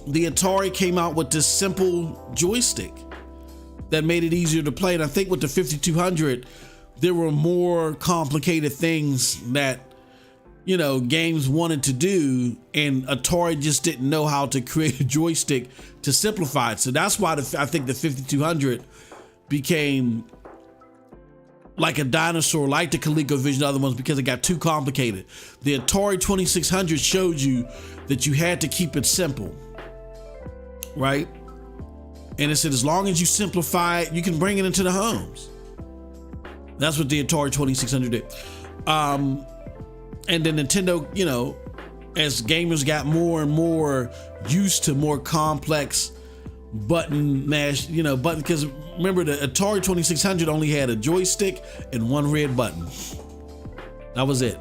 Speaker 1: the Atari came out with this simple joystick that made it easier to play. And I think with the 5200, there were more complicated things that you know, games wanted to do, and Atari just didn't know how to create a joystick to simplify it. So that's why I think the 5200 became like a dinosaur, like the ColecoVision and other ones, because it got too complicated. The Atari 2600 showed you that you had to keep it simple, right? And it said, as long as you simplify it, you can bring it into the homes. That's what the Atari 2600 did. And then Nintendo, you know, as gamers got more and more used to more complex button mash, you know, button, because remember the Atari 2600 only had a joystick and one red button. That was it.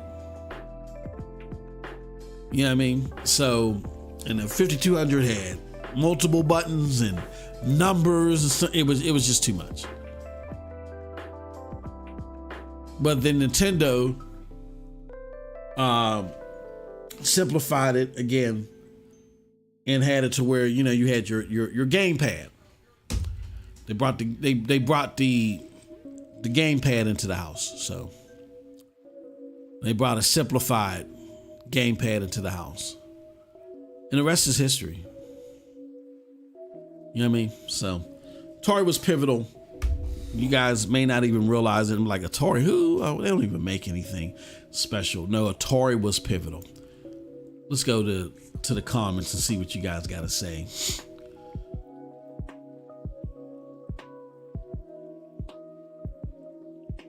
Speaker 1: You know what I mean? So, and the 5200 had multiple buttons and numbers. It was just too much. But then Nintendo simplified it again and had it to where, you know, you had your gamepad. They brought the gamepad into the house. So they brought a simplified gamepad into the house. And the rest is history. You know what I mean? So Atari was pivotal. You guys may not even realize it. I'm like, Atari, who? Oh, they don't even make anything special. No, Atari was pivotal. Let's go to the comments and see what you guys got to say.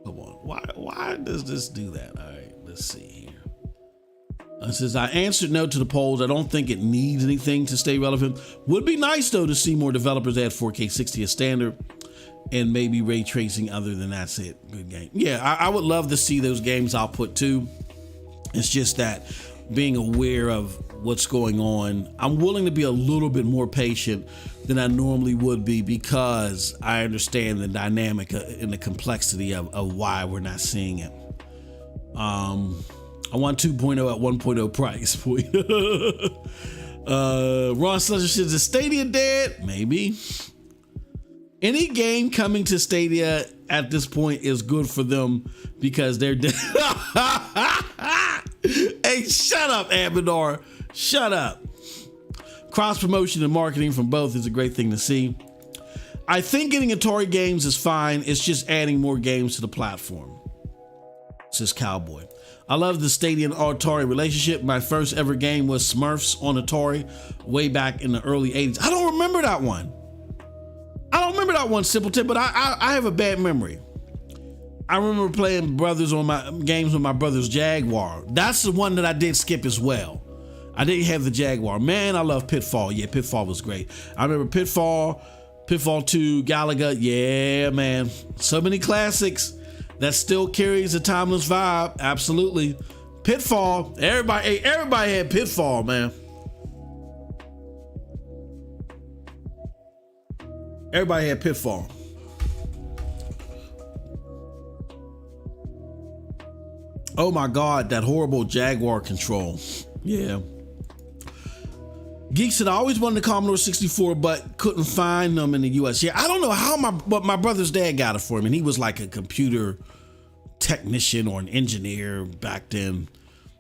Speaker 1: Come on. Why does this do that? All right, let's see here. It says, I answered no to the polls. I don't think it needs anything to stay relevant. Would be nice, though, to see more developers add 4K 60 as standard and maybe ray tracing. Other than that's it. Good game. Yeah, I would love to see those games output too. It's just that being aware of what's going on, I'm willing to be a little bit more patient than I normally would be, because I understand the dynamic and the complexity of why we're not seeing it. I want 2.0 at 1.0 price point. Ron Slusher says, is Stadia dead? Maybe. Any game coming to Stadia at this point is good for them because they're dead. Hey, shut up, Abadar. Shut up. Cross promotion and marketing from both is a great thing to see. I think getting Atari games is fine. It's just adding more games to the platform, says Cowboy. I love the Stadia and Atari relationship. My first ever game was Smurfs on Atari way back in the early 80s. I don't remember that one. Simpleton, but I have a bad memory. I remember playing games with my brother's Jaguar. That's the one that I did skip as well. I didn't have the Jaguar. Man, I love Pitfall. Yeah, Pitfall was great. I remember Pitfall 2, Galaga. Yeah, man. So many classics that still carries a timeless vibe. Absolutely. Pitfall. Everybody had Pitfall, man. Everybody had Pitfall. Oh my God, that horrible Jaguar control. Yeah. Geek said, I always wanted a Commodore 64, but couldn't find them in the US. Yeah, I don't know but my brother's dad got it for him, and he was like a computer technician or an engineer back then.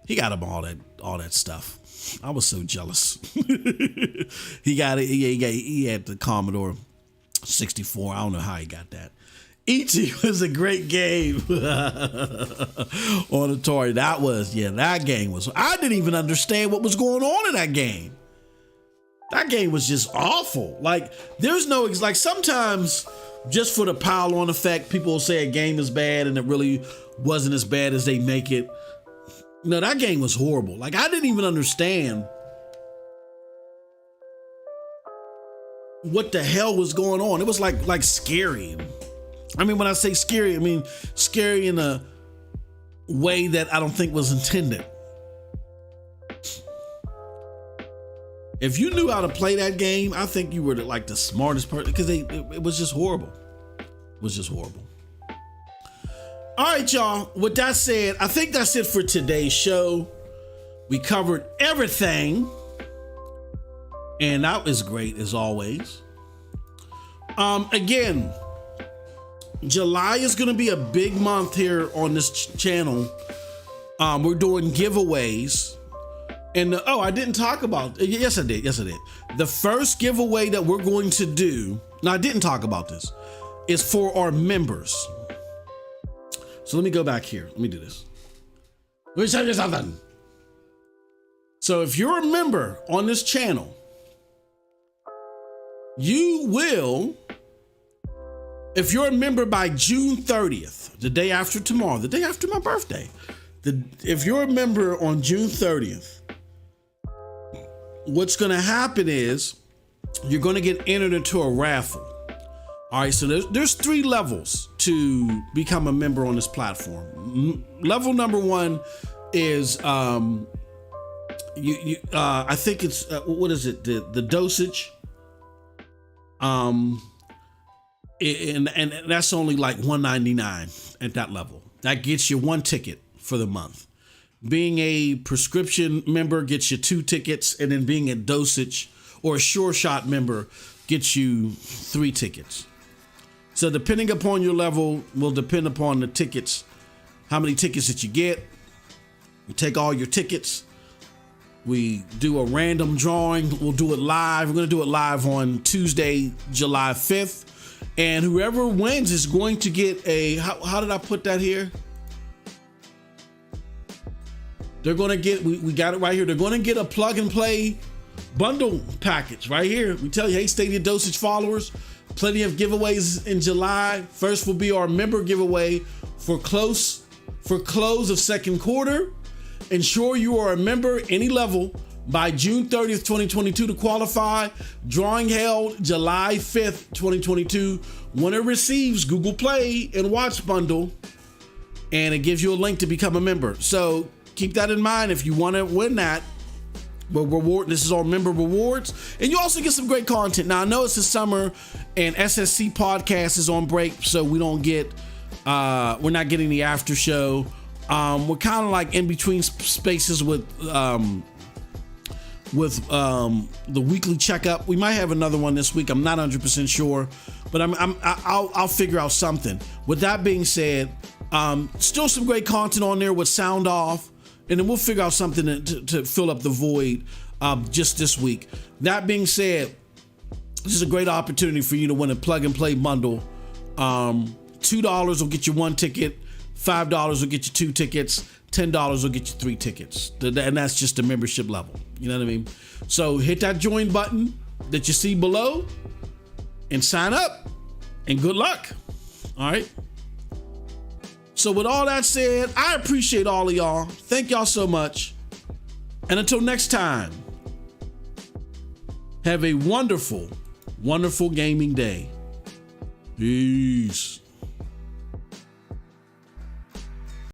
Speaker 1: He got him all that stuff. I was so jealous. He got it. He had the Commodore 64. I don't know how he got that. E.T. was a great game on Atari. That game was. I didn't even understand what was going on in that game. That game was just awful. Like, there's no, like, sometimes just for the pile on effect, people will say a game is bad and it really wasn't as bad as they make it. No, that game was horrible. Like, I didn't even understand what the hell was going on. It was like scary. I mean, when I say scary, I mean scary in a way that I don't think was intended. If you knew how to play that game, I think you were like the smartest person, because it was just horrible. It was just horrible. All right, y'all. With that said, I think that's it for today's show. We covered everything, and that was great as always. Again, July is going to be a big month here on this channel. We're doing giveaways. And I didn't talk about, yes I did. The first giveaway that we're going to do, now I didn't talk about this, is for our members. So let me go back here. Let me do this. Let me tell you something. So if you're a member on this channel, you will, if you're a member by June 30th, the day after tomorrow, the day after my birthday, if you're a member on June 30th, what's going to happen is you're going to get entered into a raffle. All right, so there's 3 levels to become a member on this platform. Level number 1 is I think it's what is it? The Dosage. And that's only like $1.99 at that level. That gets you 1 ticket for the month. Being a prescription member gets you 2 tickets, and then being a Dosage or a Sure Shot member gets you 3 tickets. So depending upon your level will depend upon the tickets, how many tickets that you get. You take all your tickets. We do a random drawing. We'll do it live. We're going to do it live on Tuesday, July 5th. And whoever wins is going to get a, how did I put that here? They're going to get, we got it right here. They're going to get a plug and play bundle package right here. We tell you, hey, StadiaDosage followers, plenty of giveaways in July. First will be our member giveaway for close of second quarter. Ensure you are a member any level by June 30th, 2022 to qualify. Drawing held July 5th, 2022. Winner receives Google Play and Watch Bundle, and it gives you a link to become a member. So keep that in mind if you want to win that. But this is our member rewards, and you also get some great content. Now I know it's the summer, and SSC podcast is on break, so we don't get, we're not getting the after show. We're kind of like in between spaces with the weekly checkup. We might have another one this week. I'm not 100% sure, but I'll figure out something. With that being said, still some great content on there with sound off. And then we'll figure out something to fill up the void just this week. That being said, this is a great opportunity for you to win a plug and play bundle. $2 will get you 1 ticket. $5 will get you 2 tickets. $10 will get you 3 tickets. And that's just the membership level. You know what I mean? So hit that join button that you see below and sign up. And good luck. All right. So with all that said, I appreciate all of y'all. Thank y'all so much. And until next time, have a wonderful, wonderful gaming day. Peace.